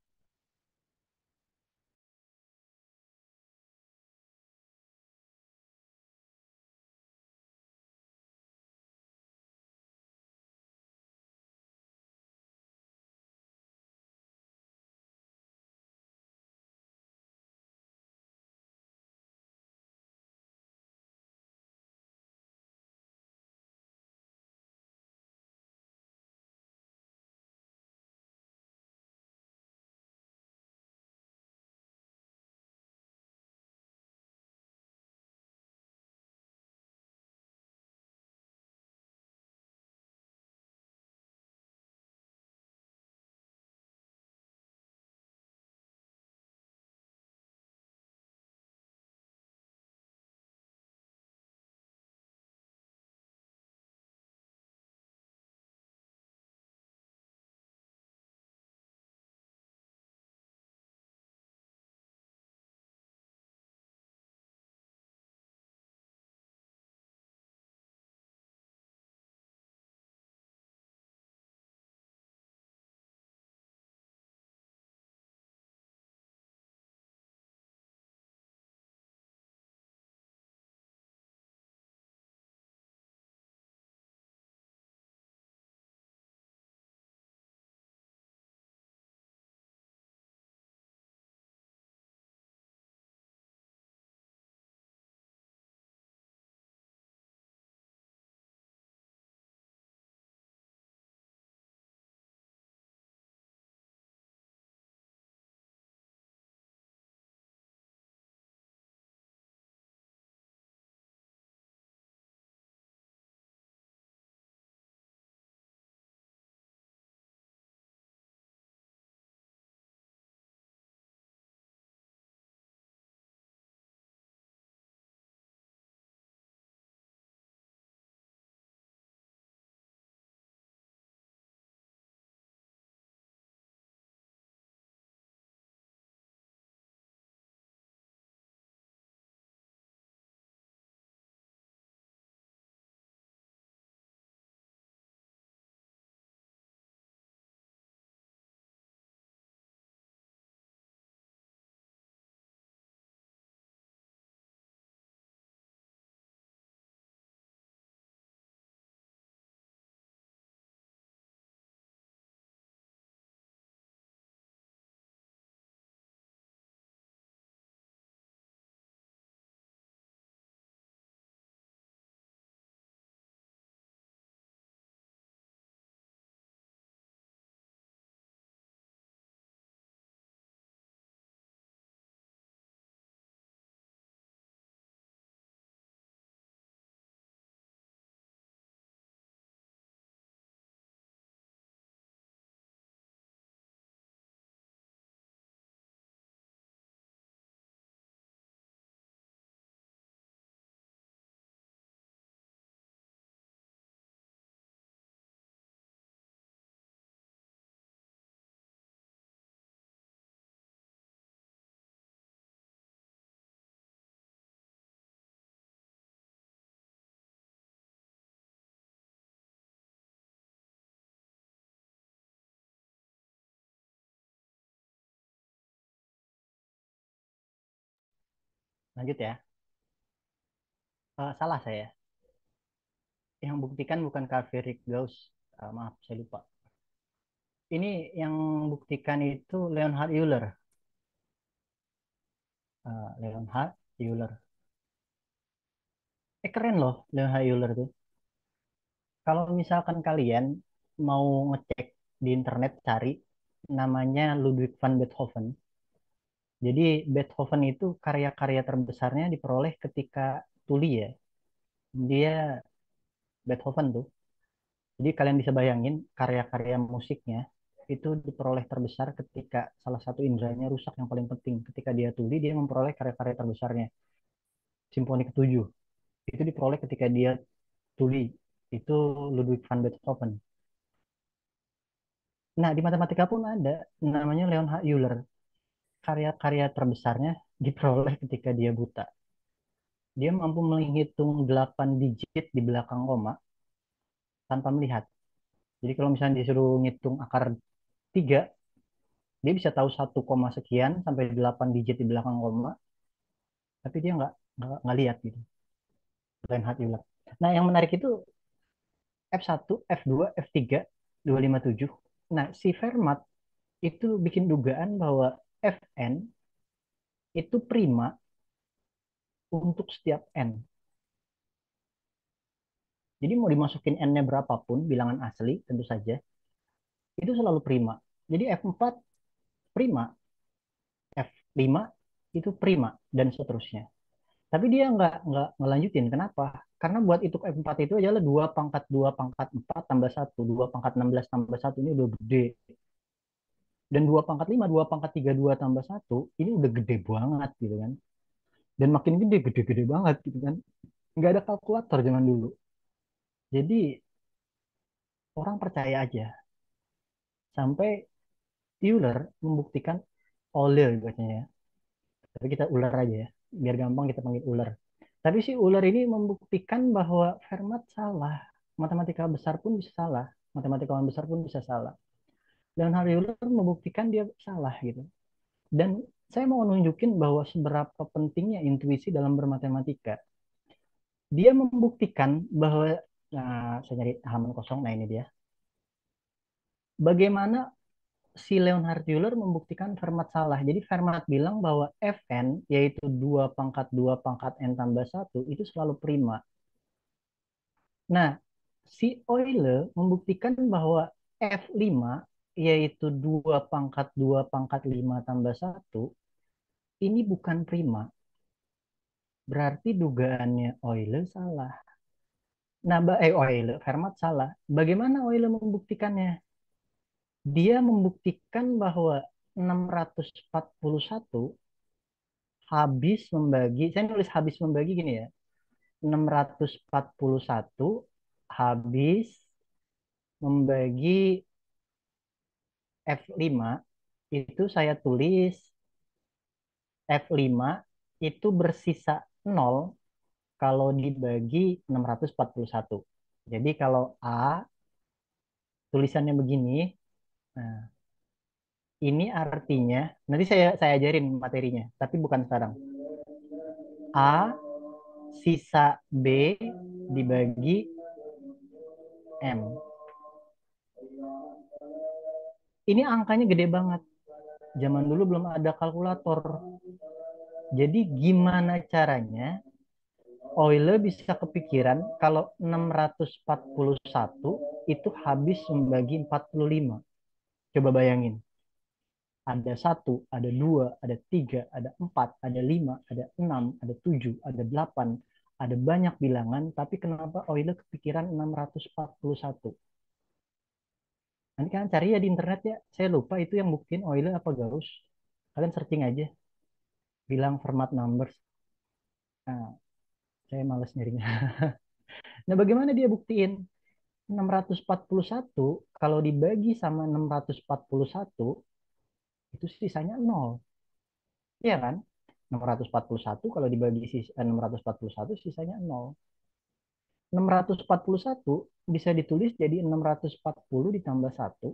Speaker 2: Lanjut ya. Salah saya. Yang buktikan bukan Carl-Friedrich Gauss. Maaf, saya lupa. Ini yang buktikan itu Leonhard Euler. Leonhard Euler. Keren loh Leonhard Euler tuh. Kalau misalkan kalian mau ngecek di internet cari namanya Ludwig van Beethoven. Jadi Beethoven itu karya-karya terbesarnya diperoleh ketika tuli ya. Dia Beethoven tuh. Jadi kalian bisa bayangin karya-karya musiknya itu diperoleh terbesar ketika salah satu inderanya rusak yang paling penting. Ketika dia tuli dia memperoleh karya-karya terbesarnya. Simfoni ketujuh itu diperoleh ketika dia tuli. Itu Ludwig van Beethoven. Nah, di matematika pun ada namanya Leonhard Euler. Karya-karya terbesarnya diperoleh ketika dia buta. Dia mampu menghitung 8 digit di belakang koma tanpa melihat. Jadi kalau misalnya disuruh ngitung akar 3, dia bisa tahu 1 koma sekian sampai 8 digit di belakang koma, tapi dia nggak lihat gitu. Reinhard Euler. Nah, yang menarik itu F1, F2, F3, 257. Nah, si Fermat itu bikin dugaan bahwa Fn itu prima untuk setiap n. Jadi mau dimasukin n-nya berapapun, bilangan asli tentu saja, itu selalu prima. Jadi F4 prima, F5 itu prima, dan seterusnya. Tapi dia nggak ngelanjutin. Kenapa? Karena buat itu F4 itu adalah 2 pangkat 2 pangkat 4 tambah 1. 2 pangkat 16 tambah 1 ini udah gede. Dan 2 pangkat 5, 2 pangkat 3, 2 tambah 1 ini udah gede banget gitu kan. Dan makin gede, gede-gede banget gitu kan. Nggak ada kalkulator zaman dulu. Jadi orang percaya aja. Sampai Euler membuktikan, Euler bacanya ya. Tapi kita ular aja ya. Biar gampang kita panggil ular. Tapi si ular ini membuktikan bahwa Fermat salah. Matematika besar pun bisa salah. Matematikawan besar pun bisa salah. Dan Euler membuktikan dia salah gitu. Dan saya mau nunjukin bahwa seberapa pentingnya intuisi dalam bermatematika. Dia membuktikan bahwa, nah, saya nyari halaman kosong, nah ini dia. Bagaimana si Leonhard Euler membuktikan Fermat salah. Jadi Fermat bilang bahwa Fn, yaitu 2 pangkat 2 pangkat n tambah 1, itu selalu prima. Nah, si Euler membuktikan bahwa F5, yaitu 2 pangkat 2 pangkat 5 tambah 1, ini bukan prima. Berarti dugaannya Euler salah. Nah, Fermat salah. Bagaimana Euler membuktikannya? Dia membuktikan bahwa 641 habis membagi, saya nulis habis membagi gini ya, 641 habis membagi F5, itu saya tulis F5 itu bersisa 0 kalau dibagi 641. Jadi kalau A tulisannya begini, nah ini artinya, nanti saya ajarin materinya, tapi bukan sekarang. A sisa B dibagi M. Ini angkanya gede banget. Zaman dulu belum ada kalkulator. Jadi gimana caranya Euler bisa kepikiran kalau 641 itu habis membagi 45. Coba bayangin. Ada 1, ada 2, ada 3, ada 4, ada 5, ada 6, ada 7, ada 8. Ada banyak bilangan, tapi kenapa Euler kepikiran 641? Nanti kalian cari ya di internet ya. Saya lupa itu yang buktiin Euler apa Gauss. Kalian searching aja. Bilang Fermat numbers. Nah, saya males nyarinya. Nah, bagaimana dia buktiin? 641 kalau dibagi sama 641 itu sisanya 0. Iya kan? 641 kalau dibagi 641 sisanya 0. 641 bisa ditulis jadi 640 ditambah 1.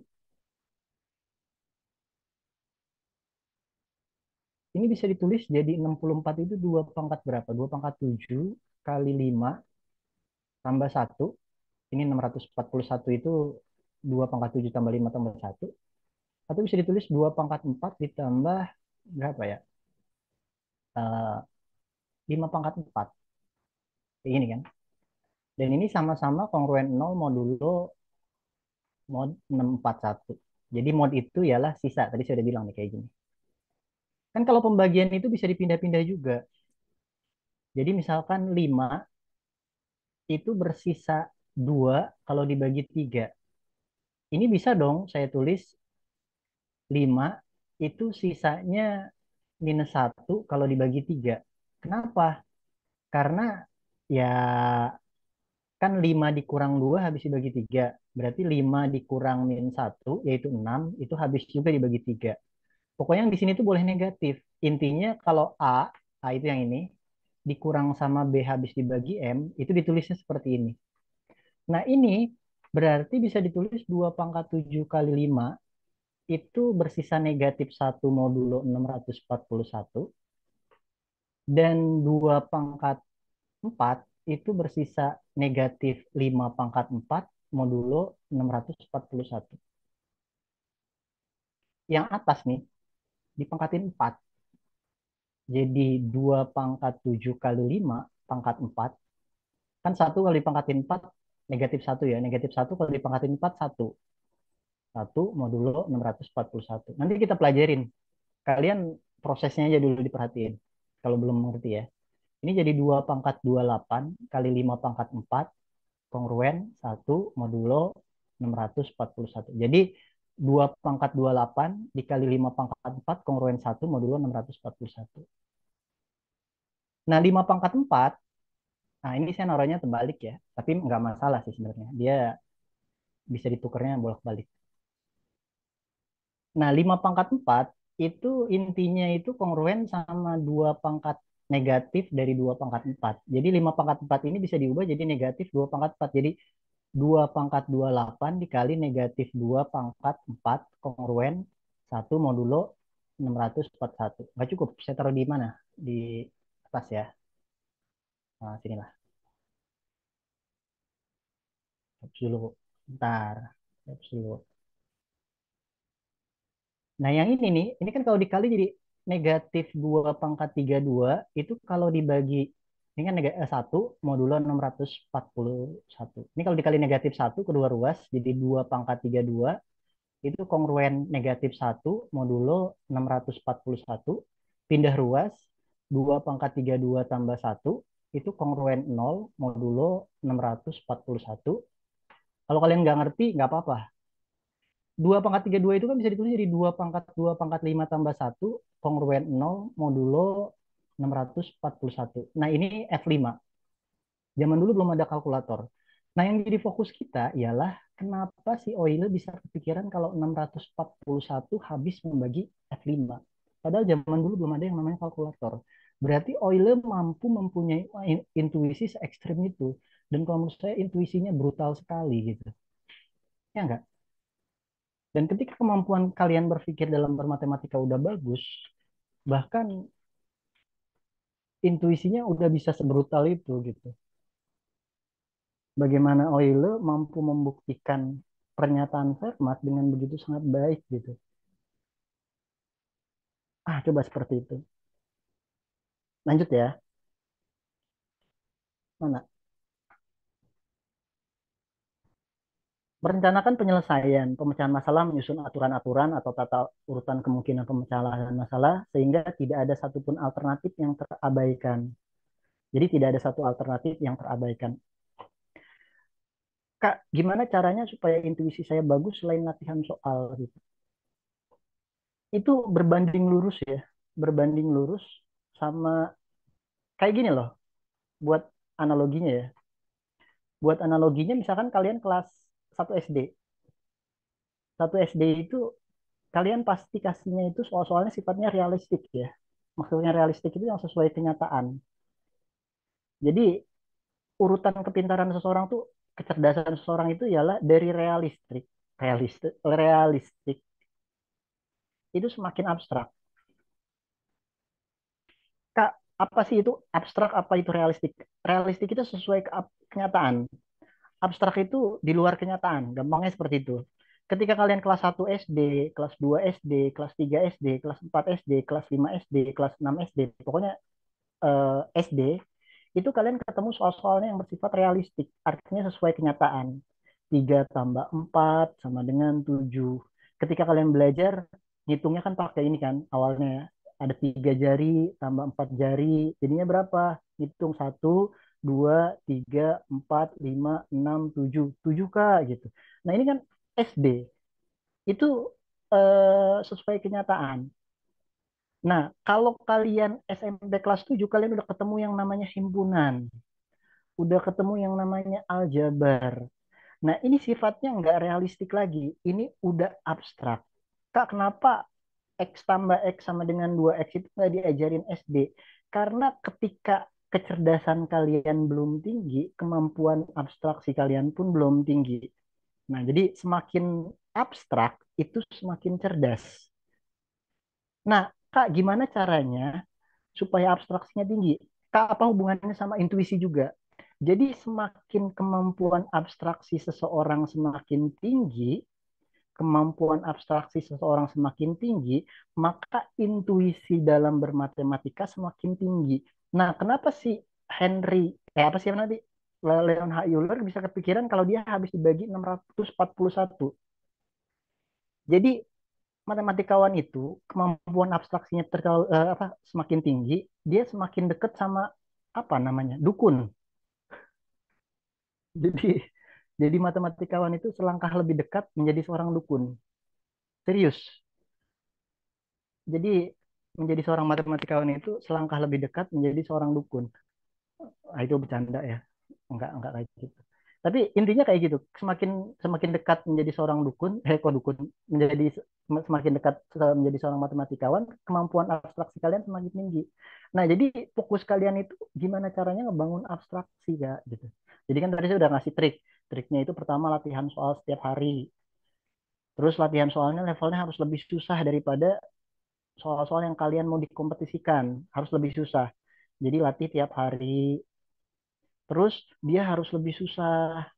Speaker 2: Ini bisa ditulis jadi 64 itu 2 pangkat berapa? 2 pangkat 7 kali 5 tambah 1. Ini 641 itu 2 pangkat 7 tambah 5 tambah 1. Atau bisa ditulis 2 pangkat 4 ditambah berapa ya? Eh, 5 pangkat 4. Kayak gini kan. Dan ini sama-sama kongruen 0 modulo mod 641. Jadi mod itu ialah sisa. Tadi saya udah bilang nih kayak gini. Kan kalau pembagian itu bisa dipindah-pindah juga. Jadi misalkan 5 itu bersisa 2 kalau dibagi 3. Ini bisa dong saya tulis 5 itu sisanya minus 1 kalau dibagi 3. Kenapa? Karena ya kan 5 dikurang 2 habis dibagi 3. Berarti 5 dikurang min 1 yaitu 6 itu habis juga dibagi 3. Pokoknya yang di sini tuh boleh negatif. Intinya kalau A itu yang ini, dikurang sama B habis dibagi M, itu ditulisnya seperti ini. Nah ini berarti bisa ditulis 2 pangkat 7 kali 5 itu bersisa negatif 1 modulo 641 dan 2 pangkat 4 itu bersisa negatif 5 pangkat 4 modulo 641. Yang atas nih dipangkatin 4. Jadi 2 pangkat 7 kali 5 pangkat 4. Kan 1 kali dipangkatin 4 negatif 1 ya. Negatif 1 kalau dipangkatin 4 1. 1 modulo 641. Nanti kita pelajarin. Kalian prosesnya aja dulu diperhatiin. Kalau belum mengerti ya. Ini jadi 2 pangkat 28 kali 5 pangkat 4 kongruen 1 modulo 641. Jadi 2 pangkat 28 dikali 5 pangkat 4 kongruen 1 modulo 641. Nah 5 pangkat 4, nah ini saya naruhnya terbalik ya. Tapi nggak masalah sih sebenarnya. Dia bisa ditukarnya bolak-balik. Nah 5 pangkat 4 itu intinya itu kongruen sama 2 pangkat negatif dari 2 pangkat 4. Jadi 5 pangkat 4 ini bisa diubah jadi negatif 2 pangkat 4. Jadi 2 pangkat 28 dikali negatif 2 pangkat 4 kongruen 1 modulo 641. Nggak cukup, saya taruh di mana? Di atas ya. Nah, sinilah. Hapus dulu. Bentar. Hapus dulu. Nah, yang ini nih, ini kan kalau dikali jadi negatif 2 pangkat 32, itu kalau dibagi, ini kan 1 modulo 641. Ini kalau dikali negatif 1 kedua ruas, jadi 2 pangkat 32, itu kongruen negatif 1 modulo 641. Pindah ruas, 2 pangkat 32 tambah 1, itu kongruen 0 modulo 641. Kalau kalian nggak ngerti, nggak apa-apa. 2 pangkat 32 itu kan bisa ditulis jadi 2 pangkat 5 tambah 1 kongruen 0 modulo 641. Nah ini F5. Zaman dulu belum ada kalkulator. Nah yang jadi fokus kita ialah kenapa si Euler bisa kepikiran kalau 641 habis membagi F5. Padahal zaman dulu belum ada yang namanya kalkulator. Berarti Euler mampu mempunyai intuisi se ekstrim itu. Dan kalau menurut saya intuisinya brutal sekali gitu. Ya enggak? Dan ketika kemampuan kalian berpikir dalam bermatematika udah bagus, bahkan intuisinya udah bisa sebrutal itu gitu. Bagaimana Euler mampu membuktikan pernyataan Fermat dengan begitu sangat baik gitu. Coba seperti itu. Lanjut ya. Mana? Merencanakan penyelesaian pemecahan masalah menyusun aturan-aturan atau tata urutan kemungkinan pemecahan masalah sehingga tidak ada satupun alternatif yang terabaikan. Jadi tidak ada satu alternatif yang terabaikan. Kak, gimana caranya supaya intuisi saya bagus selain latihan soal gitu? Itu berbanding lurus ya, berbanding lurus sama kayak gini loh, buat analoginya ya. Buat analoginya misalkan kalian kelas 1 SD. 1 SD itu kalian pasti kasihnya itu soal-soalnya sifatnya realistik ya. Maksudnya realistik itu yang sesuai kenyataan. Jadi urutan kepintaran seseorang tuh kecerdasan seseorang itu ialah dari realistik itu semakin abstrak. Kak, apa sih itu abstrak, apa itu realistik? Realistik itu sesuai kenyataan. Abstrak itu di luar kenyataan. Gampangnya seperti itu. Ketika kalian kelas 1 SD, kelas 2 SD, kelas 3 SD, kelas 4 SD, kelas 5 SD, kelas 6 SD, pokoknya SD, itu kalian ketemu soal-soalnya yang bersifat realistik, artinya sesuai kenyataan. 3 tambah 4 sama dengan 7. Ketika kalian belajar, ngitungnya kan pakai ini kan, awalnya ya. Ada 3 jari tambah 4 jari, jadinya berapa? Hitung 1, 2, 3, 4, 5, 6, 7. 7 Kak, gitu. Nah ini kan SD, itu sesuai kenyataan. Nah, kalau kalian SMP kelas 7, kalian udah ketemu yang namanya himpunan, udah ketemu yang namanya aljabar. Nah, ini sifatnya nggak realistik lagi. Ini udah abstrak. Kak, kenapa X tambah X sama dengan 2X itu nggak diajarin SD? Karena ketika kecerdasan kalian belum tinggi, kemampuan abstraksi kalian pun belum tinggi. Nah, jadi semakin abstrak, itu semakin cerdas. Nah, Kak, gimana caranya supaya abstraksinya tinggi? Kak, apa hubungannya sama intuisi juga? Jadi semakin kemampuan abstraksi seseorang semakin tinggi, kemampuan abstraksi seseorang semakin tinggi, maka intuisi dalam bermatematika semakin tinggi. Nah, kenapa sih apa sih nanti Leon H. Euler bisa kepikiran kalau dia habis dibagi 641? Jadi matematikawan itu kemampuan abstraksinya semakin tinggi, dia semakin dekat sama apa namanya dukun. Jadi matematikawan itu selangkah lebih dekat menjadi seorang dukun. Serius. Jadi menjadi seorang matematikawan itu selangkah lebih dekat menjadi seorang dukun. Nah, itu bercanda ya. Enggak kayak gitu. Tapi intinya kayak gitu. Semakin semakin dekat menjadi seorang dukun, kok dukun, menjadi semakin dekat menjadi seorang matematikawan, kemampuan abstraksi kalian semakin tinggi. Nah, jadi fokus kalian itu gimana caranya ngebangun abstraksi ya gitu. Jadi kan tadi saya udah ngasih trik. Triknya itu pertama latihan soal setiap hari. Terus latihan soalnya levelnya harus lebih susah daripada soal-soal yang kalian mau dikompetisikan. Harus lebih susah. Jadi latih tiap hari. Terus dia harus lebih susah.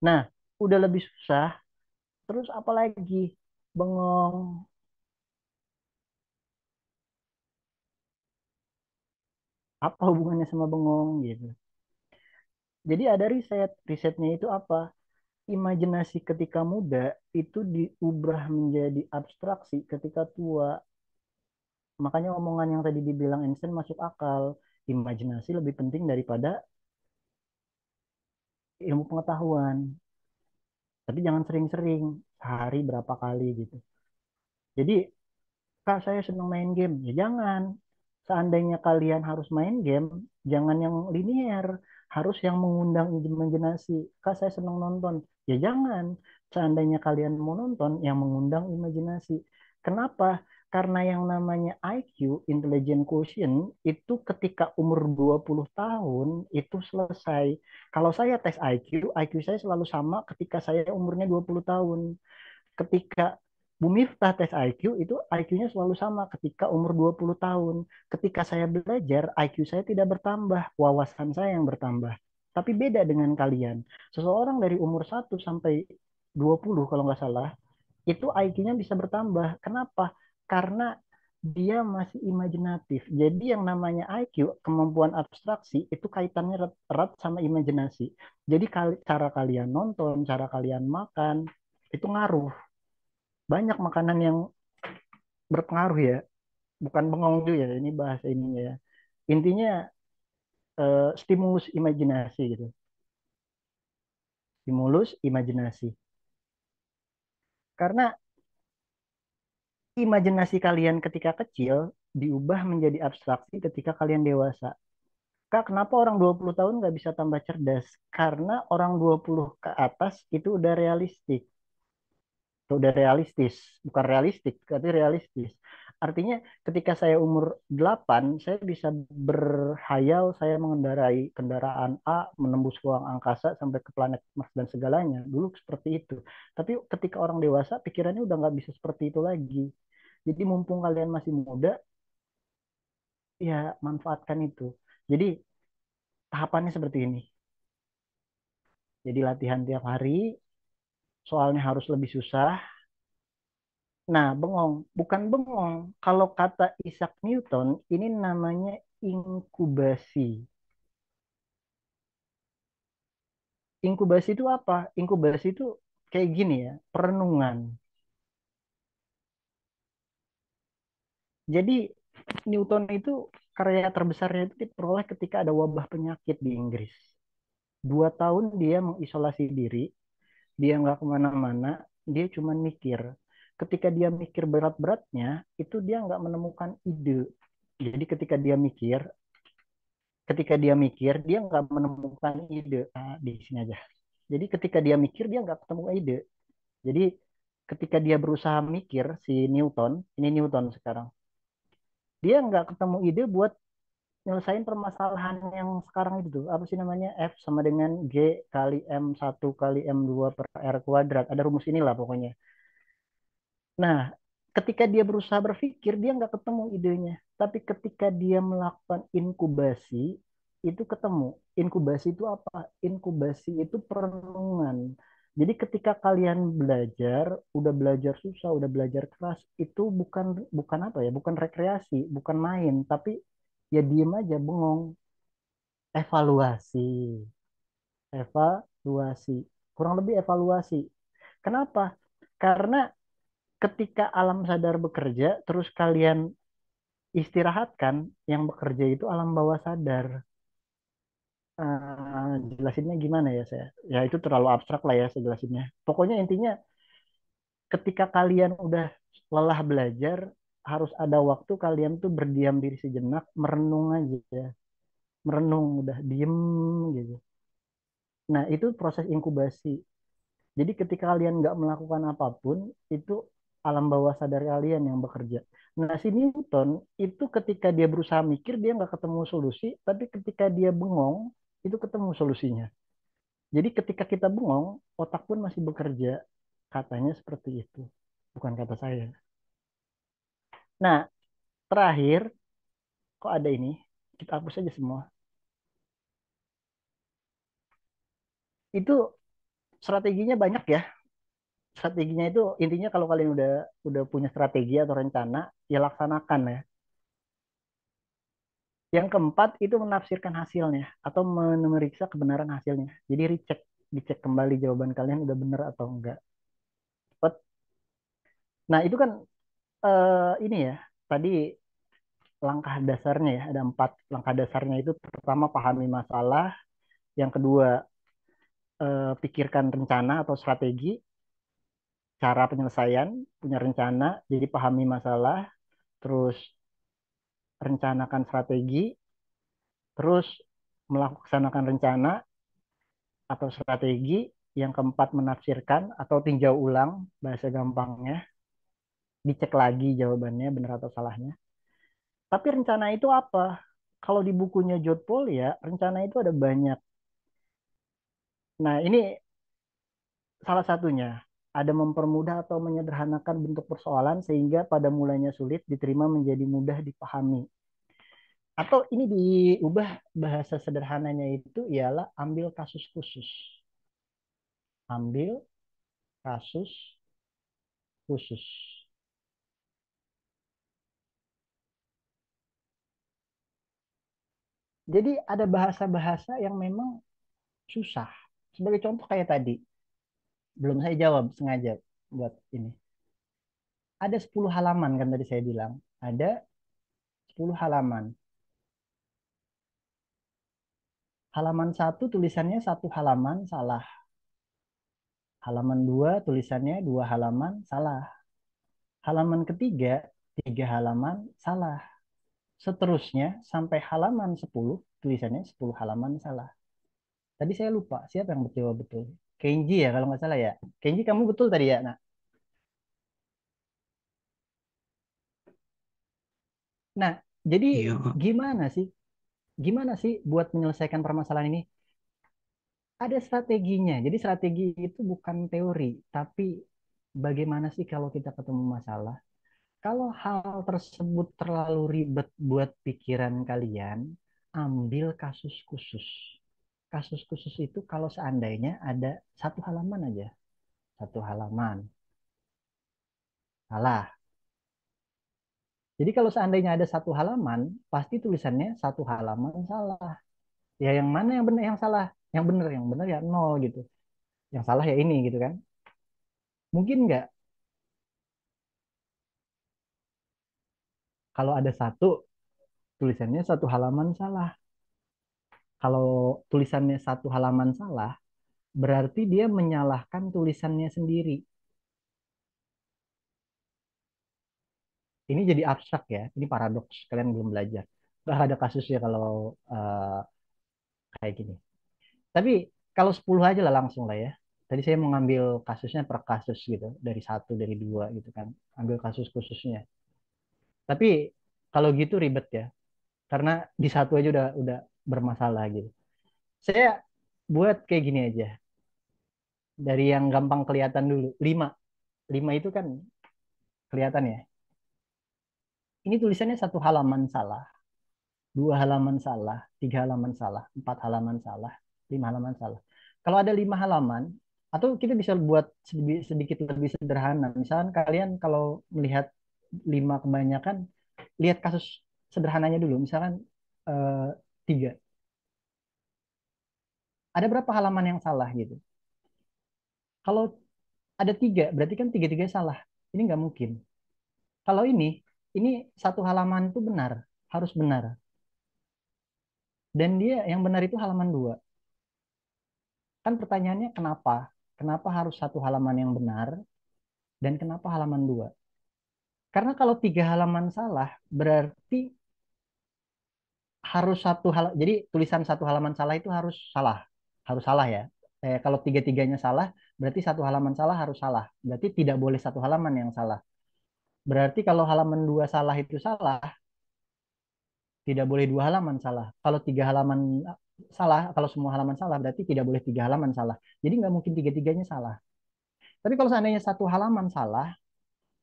Speaker 2: Nah, udah lebih susah, terus apa lagi? Bengong. Apa hubungannya sama bengong gitu. Jadi ada risetnya itu apa? Imajinasi ketika muda itu diubah menjadi abstraksi ketika tua. Makanya omongan yang tadi dibilang Einstein masuk akal. Imajinasi lebih penting daripada ilmu pengetahuan. Tapi jangan sering-sering, sehari berapa kali gitu. Jadi, Kak, saya senang main game. Ya jangan. Seandainya kalian harus main game, jangan yang linear. Harus yang mengundang imajinasi. Kak, saya senang nonton. Ya jangan. Seandainya kalian mau nonton, yang mengundang imajinasi. Kenapa? Karena yang namanya IQ, Intelligent Quotient, itu ketika umur 20 tahun, itu selesai. Kalau saya tes IQ saya selalu sama ketika saya umurnya 20 tahun. Ketika Bu Miftah tes IQ, itu IQ-nya selalu sama ketika umur 20 tahun. Ketika saya belajar, IQ saya tidak bertambah, wawasan saya yang bertambah. Tapi beda dengan kalian. Seseorang dari umur 1 sampai 20 kalau nggak salah, itu IQ-nya bisa bertambah. Kenapa? Karena dia masih imajinatif. Jadi yang namanya IQ, kemampuan abstraksi, itu kaitannya erat sama imajinasi. Jadi cara kalian nonton, cara kalian makan, itu ngaruh. Banyak makanan yang berpengaruh ya. Bukan bengong juga ya, ini bahasa ininya ya. Intinya stimulus imajinasi gitu. Stimulus imajinasi. Karena imajinasi kalian ketika kecil diubah menjadi abstraksi ketika kalian dewasa. Kak, kenapa orang 20 tahun nggak bisa tambah cerdas? Karena orang 20 ke atas itu udah realistik. Udah realistis, bukan realistik, tapi realistis. Artinya ketika saya umur 8, saya bisa berhayal saya mengendarai kendaraan A menembus ruang angkasa sampai ke planet Mars dan segalanya. Dulu seperti itu. Tapi ketika orang dewasa, pikirannya udah nggak bisa seperti itu lagi. Jadi mumpung kalian masih muda, ya manfaatkan itu. Jadi tahapannya seperti ini. Jadi latihan tiap hari, soalnya harus lebih susah. Nah, bengong, bukan bengong. Kalau kata Isaac Newton, ini namanya inkubasi. Inkubasi itu apa? Inkubasi itu kayak gini ya, perenungan. Jadi Newton itu karya terbesarnya itu diperoleh ketika ada wabah penyakit di Inggris. 2 tahun dia mengisolasi diri, dia nggak kemana-mana, dia cuma mikir. Ketika dia mikir berat-beratnya, itu dia nggak menemukan ide. Jadi ketika dia mikir, dia nggak menemukan ide. Ah, di sini aja. Jadi ketika dia mikir, dia nggak ketemu ide. Jadi ketika dia berusaha mikir, si Newton, ini Newton sekarang, dia nggak ketemu ide buat nyelesain permasalahan yang sekarang itu tuh. Apa sih namanya? F sama dengan G kali M1 kali M2 per R kuadrat. Ada rumus inilah pokoknya. Nah, ketika dia berusaha berpikir, dia nggak ketemu idenya. Tapi ketika dia melakukan inkubasi, itu ketemu. Inkubasi itu apa? Inkubasi itu perenungan. Jadi ketika kalian belajar, udah belajar susah, udah belajar keras, itu bukan bukan apa ya? Bukan rekreasi, bukan main, tapi ya diem aja, bengong, evaluasi, evaluasi. Kurang lebih evaluasi. Kenapa? Karena ketika alam sadar bekerja, terus kalian istirahatkan, yang bekerja itu alam bawah sadar. Jelasinnya gimana ya saya? Ya itu terlalu abstrak lah ya saya jelasinnya. Pokoknya intinya ketika kalian udah lelah belajar, harus ada waktu kalian tuh berdiam diri sejenak, merenung aja ya. Merenung, udah diem gitu. Nah itu proses inkubasi. Jadi ketika kalian nggak melakukan apapun, itu alam bawah sadar kalian yang bekerja. Nah, si Newton itu ketika dia berusaha mikir, dia nggak ketemu solusi, tapi ketika dia bengong, itu ketemu solusinya. Jadi ketika kita bengong, otak pun masih bekerja. Katanya seperti itu. Bukan kata saya. Nah, terakhir, kok ada ini? Kita hapus aja semua. Itu strateginya banyak ya. Strateginya itu intinya kalau kalian udah punya strategi atau rencana, ya laksanakan ya. Yang keempat itu menafsirkan hasilnya atau memeriksa kebenaran hasilnya. Jadi dicek kembali jawaban kalian udah benar atau enggak. Nah itu kan ini ya tadi langkah dasarnya ya ada 4 langkah dasarnya itu pertama pahami masalah, yang kedua pikirkan rencana atau strategi, cara penyelesaian, punya rencana, jadi pahami masalah, terus rencanakan strategi, terus melaksanakan rencana atau strategi. Yang keempat menafsirkan atau tinjau ulang, bahasa gampangnya, dicek lagi jawabannya benar atau salahnya. Tapi rencana itu apa? Kalau di bukunya Jod Polya, rencana itu ada banyak. Nah, ini salah satunya. Ada mempermudah atau menyederhanakan bentuk persoalan sehingga pada mulanya sulit diterima menjadi mudah dipahami. Atau ini diubah bahasa sederhananya itu ialah ambil kasus khusus. Ambil kasus khusus. Jadi ada bahasa-bahasa yang memang susah. Sebagai contoh kayak tadi, belum saya jawab sengaja buat ini. Ada 10 halaman kan tadi saya bilang. Ada 10 halaman. Halaman 1 tulisannya 1 halaman salah. Halaman 2 tulisannya 2 halaman salah. Halaman ketiga 3 halaman salah. Seterusnya sampai halaman 10 tulisannya 10 halaman salah. Tadi saya lupa siapa yang jawab betul. Kenji ya kalau nggak salah ya. Kenji kamu betul tadi ya. Nah, jadi
Speaker 4: Iya, Kak.
Speaker 2: gimana sih? Gimana sih buat menyelesaikan permasalahan ini? Ada strateginya. Jadi strategi itu bukan teori, tapi bagaimana sih kalau kita ketemu masalah? Kalau hal tersebut terlalu ribet buat pikiran kalian, ambil kasus khusus. Kasus khusus itu kalau seandainya ada satu halaman aja. Satu halaman. Salah. Jadi kalau seandainya ada satu halaman, pasti tulisannya satu halaman salah. Ya yang mana yang benar yang salah? Yang benar ya nol gitu. Yang salah ya ini gitu kan. Mungkin nggak kalau ada satu tulisannya satu halaman salah. Kalau tulisannya satu halaman salah, berarti dia menyalahkan tulisannya sendiri. Ini jadi abstrak ya. Ini paradoks. Kalian belum belajar. Nggak ada kasusnya kalau kayak gini. Tapi kalau 10 aja lah langsung lah ya. Tadi saya mau ngambil kasusnya per kasus gitu. Dari satu, dari dua gitu kan. Ambil kasus khususnya. Tapi kalau gitu ribet ya. Karena di satu aja udah bermasalah gitu. Saya buat kayak gini aja. Dari yang gampang kelihatan dulu. 5. 5 itu kan kelihatan ya. Ini tulisannya satu halaman salah. 2 halaman salah. 3 halaman salah. 4 halaman salah. 5 halaman salah. Kalau ada 5 halaman, atau kita bisa buat sedikit lebih sederhana. Misalkan kalian kalau melihat 5 kebanyakan, lihat kasus sederhananya dulu. Misalkan eh, 3. Ada berapa halaman yang salah gitu? Kalau ada 3, berarti kan tiga-tiga salah. Ini nggak mungkin. Kalau ini satu halaman itu benar, harus benar. Dan dia yang benar itu halaman 2. Kan pertanyaannya kenapa? Kenapa harus satu halaman yang benar dan kenapa halaman 2? Karena kalau 3 halaman salah, berarti harus satu hal. Jadi tulisan satu halaman salah itu harus salah. Harus salah ya. Kalau tiga-tiganya salah, berarti satu halaman salah harus salah. Berarti tidak boleh satu halaman yang salah. Berarti kalau halaman 2 salah itu salah, tidak boleh 2 halaman salah. Kalau 3 halaman salah, kalau semua halaman salah, berarti tidak boleh 3 halaman salah. Jadi nggak mungkin tiga-tiganya salah. Tapi kalau seandainya satu halaman salah,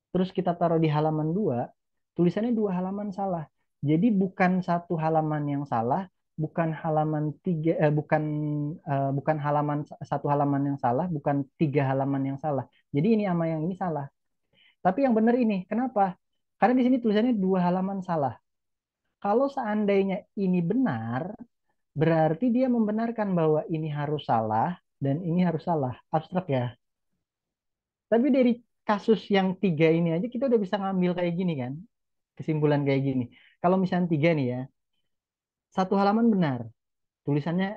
Speaker 2: terus kita taruh di halaman 2, tulisannya 2 halaman salah. Jadi bukan satu halaman yang salah, bukan halaman tiga, bukan halaman satu halaman yang salah, bukan 3 halaman yang salah. Jadi ini sama yang ini salah. Tapi yang benar ini, kenapa? Karena di sini tulisannya 2 halaman salah. Kalau seandainya ini benar, berarti dia membenarkan bahwa ini harus salah dan ini harus salah. Abstrak ya. Tapi dari kasus yang 3 ini aja kita udah bisa ngambil kayak gini kan. Kesimpulan kayak gini. Kalau misalnya 3 nih ya, satu halaman benar. Tulisannya,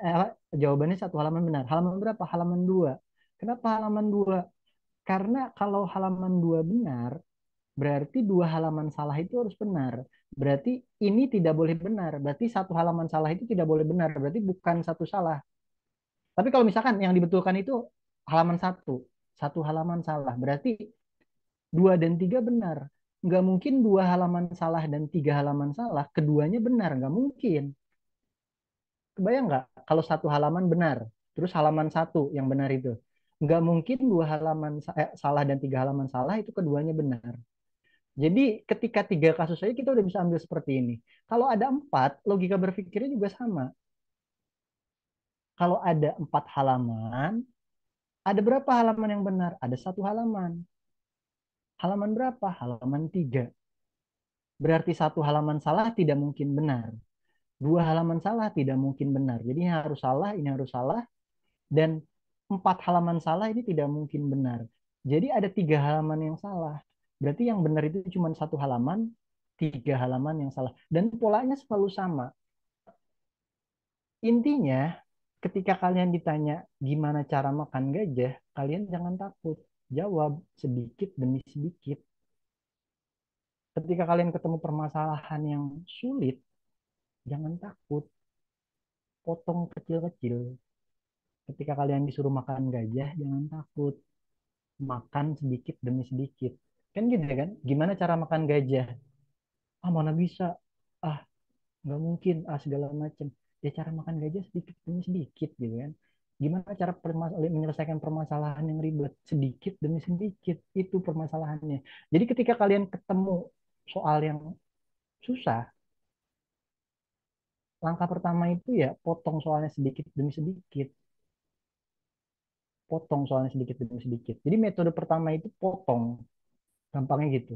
Speaker 2: jawabannya satu halaman benar. Halaman berapa? Halaman 2. Kenapa halaman 2? Karena kalau halaman 2 benar, berarti 2 halaman salah itu harus benar. Berarti ini tidak boleh benar. Berarti satu halaman salah itu tidak boleh benar. Berarti bukan satu salah. Tapi kalau misalkan yang dibetulkan itu halaman satu, satu halaman salah, berarti 2 dan 3 benar. Nggak mungkin 2 halaman salah dan 3 halaman salah, keduanya benar, nggak mungkin. Kebayang nggak kalau satu halaman benar, terus halaman satu yang benar itu. Nggak mungkin 2 halaman salah dan 3 halaman salah itu keduanya benar. Jadi ketika 3 kasus saja kita udah bisa ambil seperti ini. Kalau ada 4, logika berpikirnya juga sama. Kalau ada 4 halaman, ada berapa halaman yang benar? Ada satu halaman. Halaman berapa? Halaman 3. Berarti satu halaman salah tidak mungkin benar. 2 halaman salah tidak mungkin benar. Jadi ini harus salah, dan 4 halaman salah ini tidak mungkin benar. Jadi ada 3 halaman yang salah. Berarti yang benar itu cuma satu halaman, 3 halaman yang salah. Dan polanya selalu sama. Intinya, ketika kalian ditanya gimana cara makan gajah, kalian jangan takut. Jawab sedikit demi sedikit. Ketika kalian ketemu permasalahan yang sulit, jangan takut. Potong kecil-kecil. Ketika kalian disuruh makan gajah, jangan takut. Makan sedikit demi sedikit. Kan gitu ya kan? Gimana cara makan gajah? Ah, mana bisa? Ah, nggak mungkin. Ah, segala macam. Ya cara makan gajah sedikit demi sedikit gitu kan. Gimana cara menyelesaikan permasalahan yang ribet? Sedikit demi sedikit. Itu permasalahannya. Jadi ketika kalian ketemu soal yang susah. Langkah pertama itu ya potong soalnya sedikit demi sedikit. Potong soalnya sedikit demi sedikit. Jadi metode pertama itu potong. Gampangnya gitu.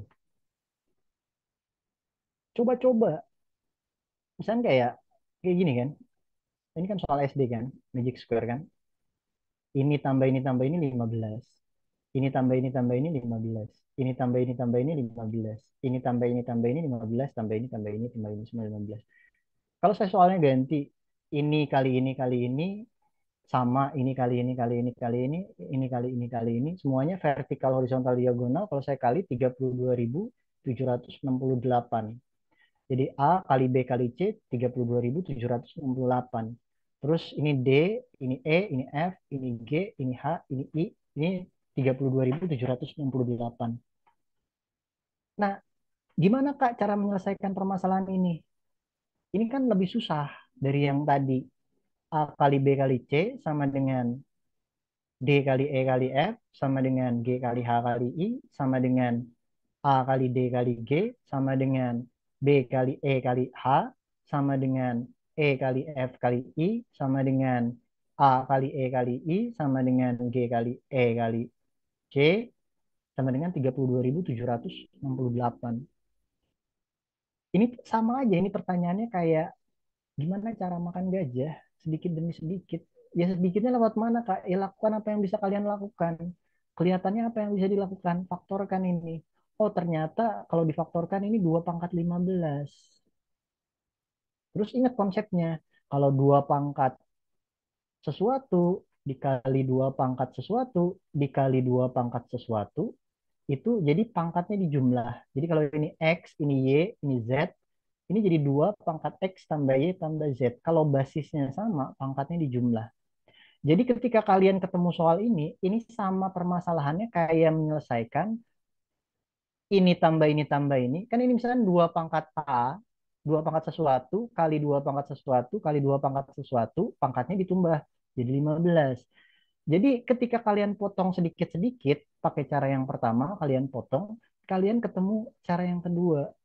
Speaker 2: Coba-coba. Misalnya kayak gini kan. Ini kan soal SD kan. Magic Square kan. Ini tambah ini 15. Ini tambah ini tambah ini 15. Ini tambah ini tambah ini 15. Ini tambah ini 15. Tambah ini tambah ini semua 15. Kalau saya soalnya ganti ini kali ini kali ini sama ini kali ini kali ini kali ini kali ini kali ini semuanya vertikal horizontal diagonal kalau saya kali 32.768. Jadi A kali B kali C 32.768. Terus ini D, ini E, ini F, ini G, ini H, ini I, ini 32.768. Nah, gimana Kak cara menyelesaikan permasalahan ini? Ini kan lebih susah dari yang tadi. A kali B kali C sama dengan D kali E kali F sama dengan G kali H kali I sama dengan A kali D kali G sama dengan B kali E kali H sama dengan E kali F kali I sama dengan A kali E kali I sama dengan G kali E kali C sama dengan 32.768. Ini sama aja, ini pertanyaannya kayak gimana cara makan gajah sedikit demi sedikit. Ya sedikitnya lewat mana Kak? Ya lakukan apa yang bisa kalian lakukan. Kelihatannya apa yang bisa dilakukan? Faktorkan ini. Oh ternyata kalau difaktorkan ini 2 pangkat 15. Terus ingat konsepnya. Kalau 2 pangkat sesuatu dikali 2 pangkat sesuatu dikali 2 pangkat sesuatu itu jadi pangkatnya dijumlah. Jadi kalau ini X, ini Y, ini Z, ini jadi 2 pangkat X tambah Y tambah Z. Kalau basisnya sama, pangkatnya dijumlah. Jadi ketika kalian ketemu soal ini sama permasalahannya kayak menyelesaikan ini tambah ini. Kan ini misalnya 2 pangkat A, 2 pangkat sesuatu, kali 2 pangkat sesuatu, kali 2 pangkat sesuatu, pangkatnya ditumbah jadi 15. Jadi ketika kalian potong sedikit-sedikit, pakai cara yang pertama, kalian potong, kalian ketemu cara yang kedua.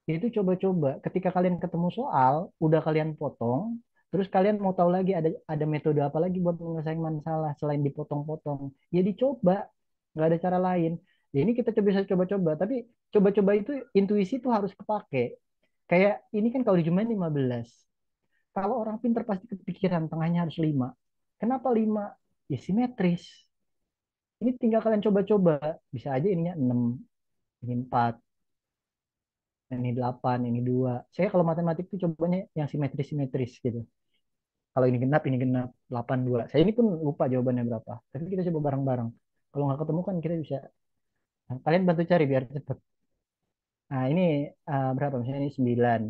Speaker 2: Yaitu coba-coba. Ketika kalian ketemu soal, udah kalian potong, terus kalian mau tahu lagi ada metode apa lagi buat menyelesaikan masalah selain dipotong-potong. Ya dicoba, nggak ada cara lain. Ya ini kita coba bisa coba-coba, tapi coba-coba itu intuisi itu harus kepake. Kayak ini kan kalau dijumlahin 15. Kalau orang pintar pasti kepikiran tengahnya harus 5. Kenapa 5? Ya simetris. Ini tinggal kalian coba-coba. Bisa aja ininya 6, ini 4, ini 8, ini 2. Saya kalau matematik tuh cobanya yang simetris-simetris gitu. Kalau ini genap, 8, 2. Saya ini pun lupa jawabannya berapa. Tapi kita coba bareng-bareng. Kalau nggak ketemu kan kita bisa. Nah, kalian bantu cari biar cepet. Nah, ini berapa? Misalnya ini 9.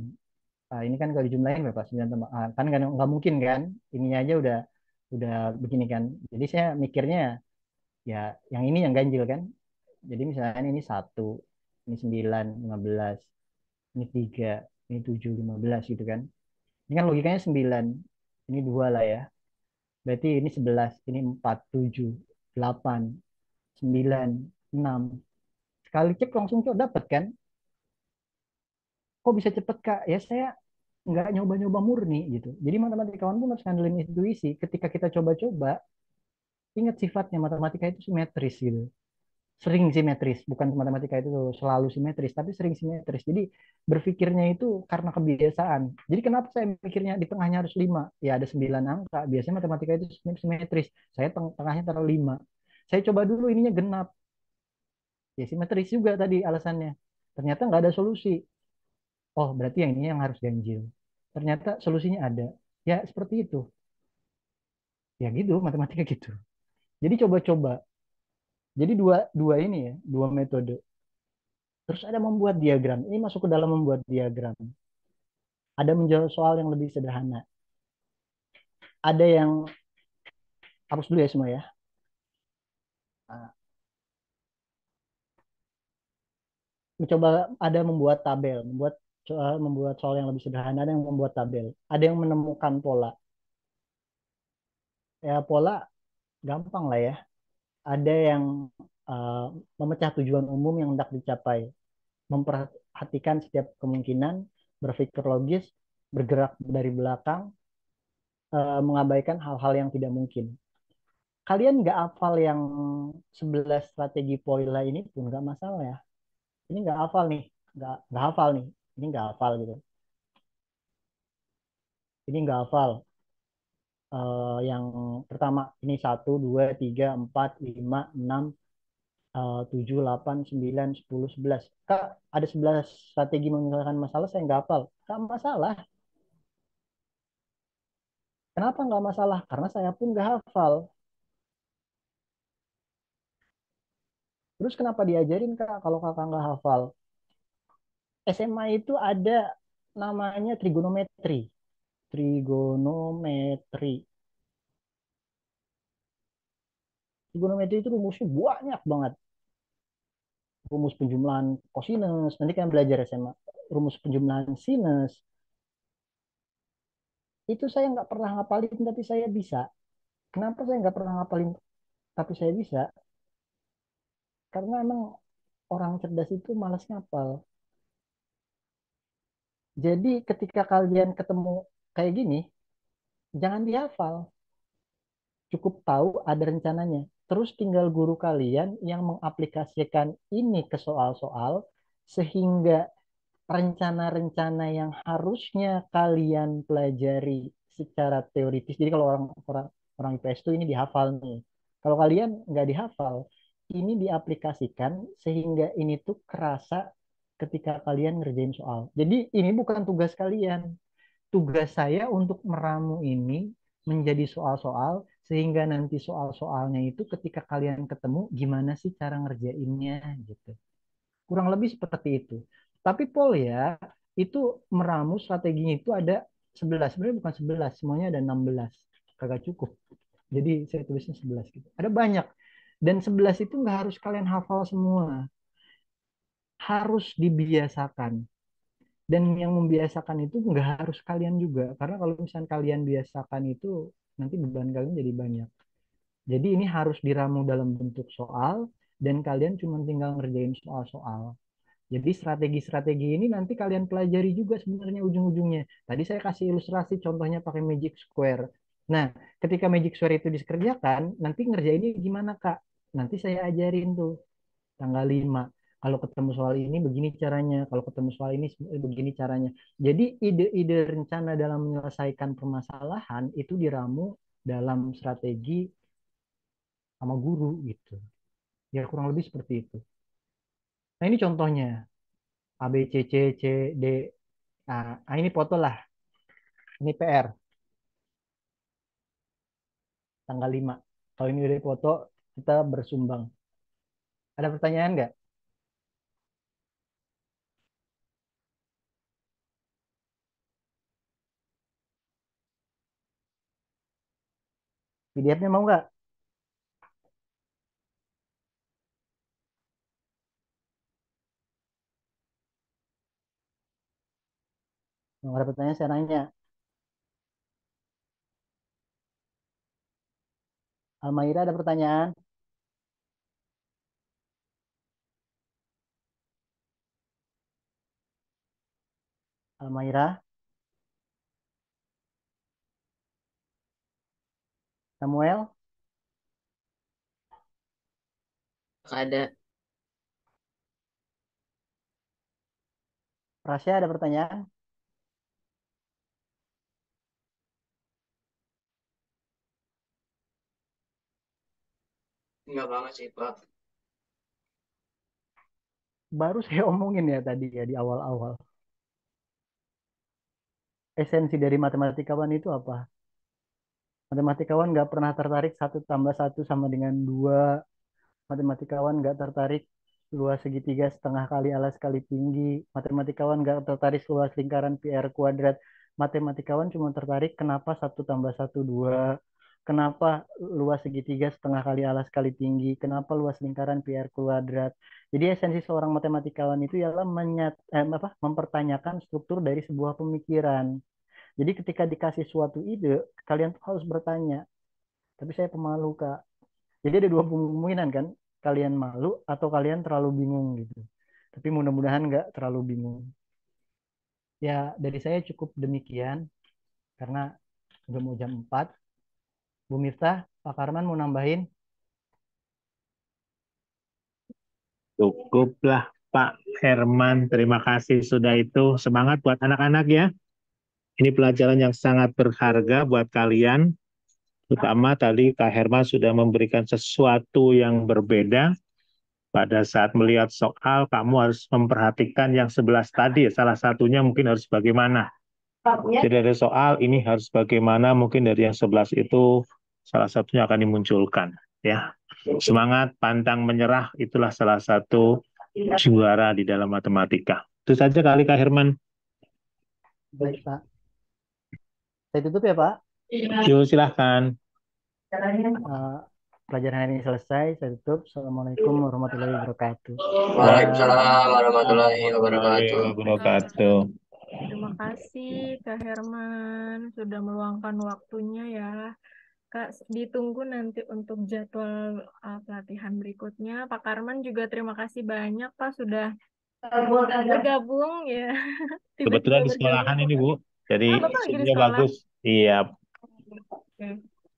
Speaker 2: Ini kan kalau dijumlahin berapa? 9 tambah. Kan nggak mungkin kan? Ininya aja udah begini kan. Jadi saya mikirnya ya yang ini yang ganjil kan. Jadi misalnya ini 1, ini 9, 15, ini 3, ini 7, 15 gitu kan. Ini kan logikanya 9, ini 2 lah ya. Berarti ini 11, ini 4, 7, 8, 9, 6. Sekali cek langsung cok dapat kan? Kok bisa cepet Kak? Ya saya nggak nyoba-nyoba murni gitu. Jadi matematikawan pun harus ngandelin intuisi. Ketika kita coba-coba, ingat sifatnya matematika itu simetris gitu. Sering simetris, bukan matematika itu selalu simetris, tapi sering simetris. Jadi berpikirnya itu karena kebiasaan. Jadi kenapa saya mikirnya di tengahnya harus 5? Ya ada 9 angka. Biasanya matematika itu simetris. Saya tengahnya taruh 5. Saya coba dulu ininya genap. Ya simetris juga tadi alasannya. Ternyata nggak ada solusi. Oh berarti yang ini yang harus ganjil. Ternyata solusinya ada. Ya seperti itu. Ya gitu, matematika gitu. Jadi coba-coba. Jadi dua dua ini ya, dua metode. Terus ada membuat diagram. Ini masuk ke dalam membuat diagram. Ada menjawab soal yang lebih sederhana. Ada yang hapus dulu ya semua ya. Nah, mencoba ada membuat tabel, membuat soal yang lebih sederhana, ada yang membuat tabel, ada yang menemukan pola. Ya pola gampang lah ya. Ada yang uh, memecah tujuan umum yang hendak dicapai, perhatikan setiap kemungkinan, berpikir logis, bergerak dari belakang, mengabaikan hal-hal yang tidak mungkin. Kalian nggak hafal yang 11 strategi Poila ini pun nggak masalah ya. Ini nggak hafal nih, nggak hafal nih. Ini nggak hafal gitu. Ini nggak hafal. Yang pertama ini 1, 2, 3, 4, 5, 6, 7, 8, 9, 10, 11. Kak, ada 11 strategi menyelesaikan masalah saya nggak hafal. Nggak masalah. Kenapa nggak masalah? Karena saya pun nggak hafal. Terus kenapa diajarin kak kalau kakak nggak hafal? SMA itu ada namanya trigonometri. Trigonometri. Trigonometri itu rumusnya banyak banget. Rumus penjumlahan kosinus. Nanti kan belajar SMA. Rumus penjumlahan sinus. Itu saya nggak pernah ngapalin tapi saya bisa. Kenapa saya nggak pernah ngapalin tapi saya bisa? Karena emang orang cerdas itu malas ngapal. Jadi ketika kalian ketemu kayak gini, jangan dihafal. Cukup tahu ada rencananya. Terus tinggal guru kalian yang mengaplikasikan ini ke soal-soal sehingga rencana-rencana yang harusnya kalian pelajari secara teoritis. Jadi kalau orang orang orang IPS itu ini dihafal nih. Kalau kalian nggak dihafal, ini diaplikasikan sehingga ini tuh kerasa ketika kalian ngerjain soal. Jadi ini bukan tugas kalian. Tugas saya untuk meramu ini menjadi soal-soal sehingga nanti soal-soalnya itu ketika kalian ketemu gimana sih cara ngerjainnya gitu. Kurang lebih seperti itu. Tapi Paul ya, itu meramu strateginya itu ada 11. Sebenarnya bukan 11, semuanya ada 16. Kagak cukup. Jadi saya tulisnya 11 gitu. Ada banyak. Dan 11 itu nggak harus kalian hafal semua. Harus dibiasakan. Dan yang membiasakan itu nggak harus kalian juga. Karena kalau misalnya kalian biasakan itu, nanti beban kalian jadi banyak. Jadi ini harus diramu dalam bentuk soal, dan kalian cuma tinggal ngerjain soal-soal. Jadi strategi-strategi ini nanti kalian pelajari juga sebenarnya ujung-ujungnya. Tadi saya kasih ilustrasi contohnya pakai Magic Square. Nah, ketika Magic Square itu dikerjakan, nanti ngerjainnya gimana, Kak? Nanti saya ajarin tuh tanggal 5. Kalau ketemu soal ini begini caranya, kalau ketemu soal ini begini caranya. Jadi ide-ide rencana dalam menyelesaikan permasalahan itu diramu dalam strategi sama guru gitu. Ya kurang lebih seperti itu. Nah, ini contohnya. A, B, C, C, C, D. Nah, ini foto lah. Ini PR, tanggal 5. Kalau ini udah foto, kita bersumbang. Ada pertanyaan nggak? PDF-nya mau nggak? Nggak ada pertanyaan, saya nanya. Almaira ada pertanyaan? Almaira? Samuel?
Speaker 3: Ada.
Speaker 2: Rasya ada pertanyaan?
Speaker 3: Enggak banget sih, Pak.
Speaker 2: Baru saya omongin ya tadi ya di awal-awal. Esensi dari matematikawan itu apa? Matematikawan nggak pernah tertarik 1 tambah 1 sama dengan 2. Matematikawan nggak tertarik luas segitiga setengah kali alas kali tinggi. Matematikawan nggak tertarik luas lingkaran pi r kuadrat. Matematikawan cuma tertarik kenapa 1 tambah 1 2. Kenapa luas segitiga setengah kali alas kali tinggi. Kenapa luas lingkaran pi r kuadrat. Jadi esensi seorang matematikawan itu ialah mempertanyakan struktur dari sebuah pemikiran. Jadi ketika dikasih suatu ide, kalian tuh harus bertanya. Tapi saya pemalu, Kak. Jadi ada dua kemungkinan kan, kalian malu atau kalian terlalu bingung gitu. Tapi mudah-mudahan nggak terlalu bingung. Ya, dari saya cukup demikian karena udah mau jam 4. Bu Miftah, Pak Karman mau nambahin?
Speaker 6: Cukuplah Pak Herman, terima kasih sudah itu. Semangat buat anak-anak ya. Ini pelajaran yang sangat berharga buat kalian. Terutama tadi Kak Herman sudah memberikan sesuatu yang berbeda. Pada saat melihat soal, kamu harus memperhatikan yang 11 tadi. Salah satunya mungkin harus bagaimana. Jadi ada soal, ini harus bagaimana, mungkin dari yang 11 itu salah satunya akan dimunculkan. Ya, semangat, pantang menyerah, itulah salah satu juara di dalam matematika. Itu saja kali Kak Herman.
Speaker 2: Baik, Pak. Saya tutup ya, Pak.
Speaker 6: Yuk, silahkan.
Speaker 2: Eh, pelajaran hari ini selesai. Saya tutup. Assalamualaikum warahmatullahi wabarakatuh.
Speaker 3: Waalaikumsalam warahmatullahi wabarakatuh.
Speaker 6: Wabarakatuh.
Speaker 1: Terima kasih Kak Herman sudah meluangkan waktunya ya. Kak, ditunggu nanti untuk jadwal pelatihan berikutnya. Pak Karman juga terima kasih banyak Pak sudah bergabung ya. Tiba-tiba
Speaker 6: Kebetulan di
Speaker 1: bergabung.
Speaker 6: sekolahan ini, Bu. Jadi
Speaker 1: Ah, Bapak lagi di
Speaker 6: sinyalnya
Speaker 1: sekolah.
Speaker 6: bagus. Iya.
Speaker 1: Oke.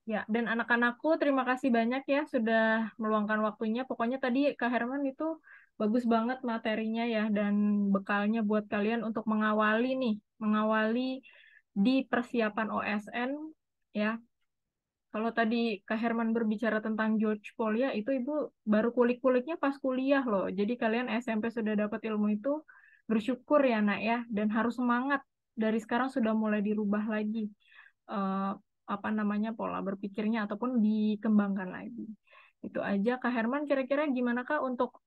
Speaker 1: Ya, dan anak-anakku terima kasih banyak ya sudah meluangkan waktunya. Pokoknya tadi Kak Herman itu bagus banget materinya ya dan bekalnya buat kalian untuk mengawali di persiapan OSN ya. Kalau tadi Kak Herman berbicara tentang George Polya itu Ibu baru kulik-kuliknya pas kuliah loh. Jadi kalian SMP sudah dapat ilmu itu bersyukur ya Nak ya dan harus semangat. Dari sekarang sudah mulai dirubah lagi eh, apa namanya pola berpikirnya ataupun dikembangkan lagi. Itu aja Kak Herman kira-kira gimana Kak untuk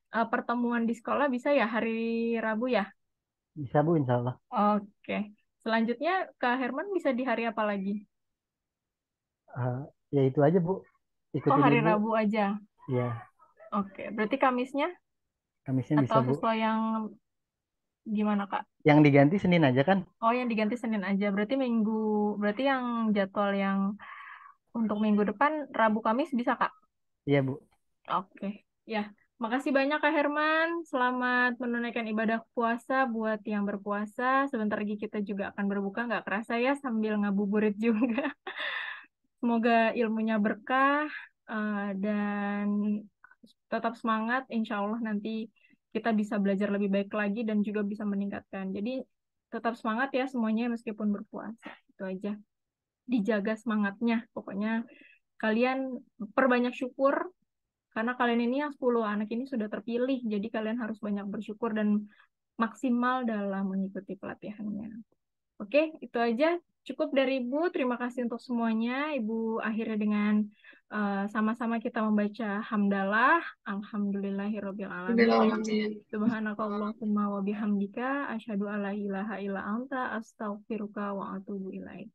Speaker 1: pertemuan di sekolah bisa ya hari Rabu ya?
Speaker 2: Bisa, Bu, insya Allah.
Speaker 1: Oke. Selanjutnya Kak Herman bisa di hari apa lagi?
Speaker 2: Ya itu aja, Bu.
Speaker 1: Oh,
Speaker 2: Ikutin
Speaker 1: hari
Speaker 2: Ibu.
Speaker 1: Rabu aja.
Speaker 2: Ya,
Speaker 1: Oke, berarti Kamisnya
Speaker 2: Kamisnya bisa,
Speaker 1: atau
Speaker 2: Bu.
Speaker 1: sesuai yang gimana Kak?
Speaker 2: Yang diganti Senin aja kan?
Speaker 1: Oh, yang diganti Senin aja. Berarti yang jadwal yang untuk minggu depan Rabu Kamis bisa Kak?
Speaker 2: Iya, Bu.
Speaker 1: Oke. Ya, makasih banyak Kak Herman. Selamat menunaikan ibadah puasa buat yang berpuasa. Sebentar lagi kita juga akan berbuka, nggak kerasa ya sambil ngabuburit juga. Semoga ilmunya berkah dan tetap semangat. Insya Allah nanti kita bisa belajar lebih baik lagi dan juga bisa meningkatkan. Jadi tetap semangat ya semuanya meskipun berpuasa. Itu aja. Dijaga semangatnya. Pokoknya kalian perbanyak syukur karena kalian ini yang 10 anak ini sudah terpilih. Jadi kalian harus banyak bersyukur dan maksimal dalam mengikuti pelatihannya. Oke, itu aja. Cukup dari Ibu. Terima kasih untuk semuanya. Ibu akhirnya dengan sama-sama kita membaca hamdalah. Alhamdulillahirabbil alamin.
Speaker 3: Amin.
Speaker 1: Subhanakallahumma wa bihamdika asyhadu alla ilaha illa anta astaghfiruka wa atubu ilaik.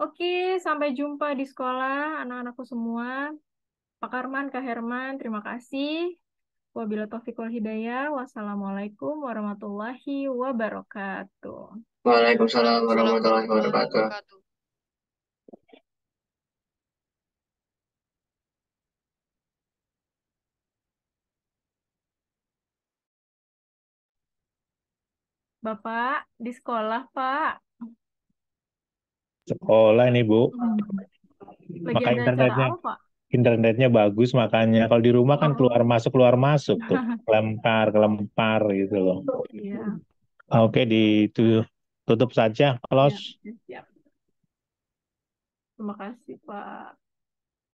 Speaker 1: Oke, sampai jumpa di sekolah anak-anakku semua. Pak Karman, Kak Herman, terima kasih. Wabillahi taufiq wal hidayah. Wassalamualaikum warahmatullahi wabarakatuh.
Speaker 3: Waalaikumsalam warahmatullahi
Speaker 5: Assalamualaikum
Speaker 3: wabarakatuh.
Speaker 5: wabarakatuh.
Speaker 1: Bapak, di sekolah, Pak.
Speaker 6: Sekolah ini, Bu.
Speaker 1: Lagi
Speaker 6: Maka
Speaker 1: ada acara
Speaker 6: internetnya
Speaker 1: apa, Pak?
Speaker 6: internetnya bagus, makanya kalau di rumah kan
Speaker 1: Oh,
Speaker 6: keluar masuk tuh. Kelempar gitu loh.
Speaker 1: iya.
Speaker 6: Oke, tutup saja.
Speaker 1: Ya,
Speaker 6: Close.
Speaker 1: siap. Terima kasih, Pak.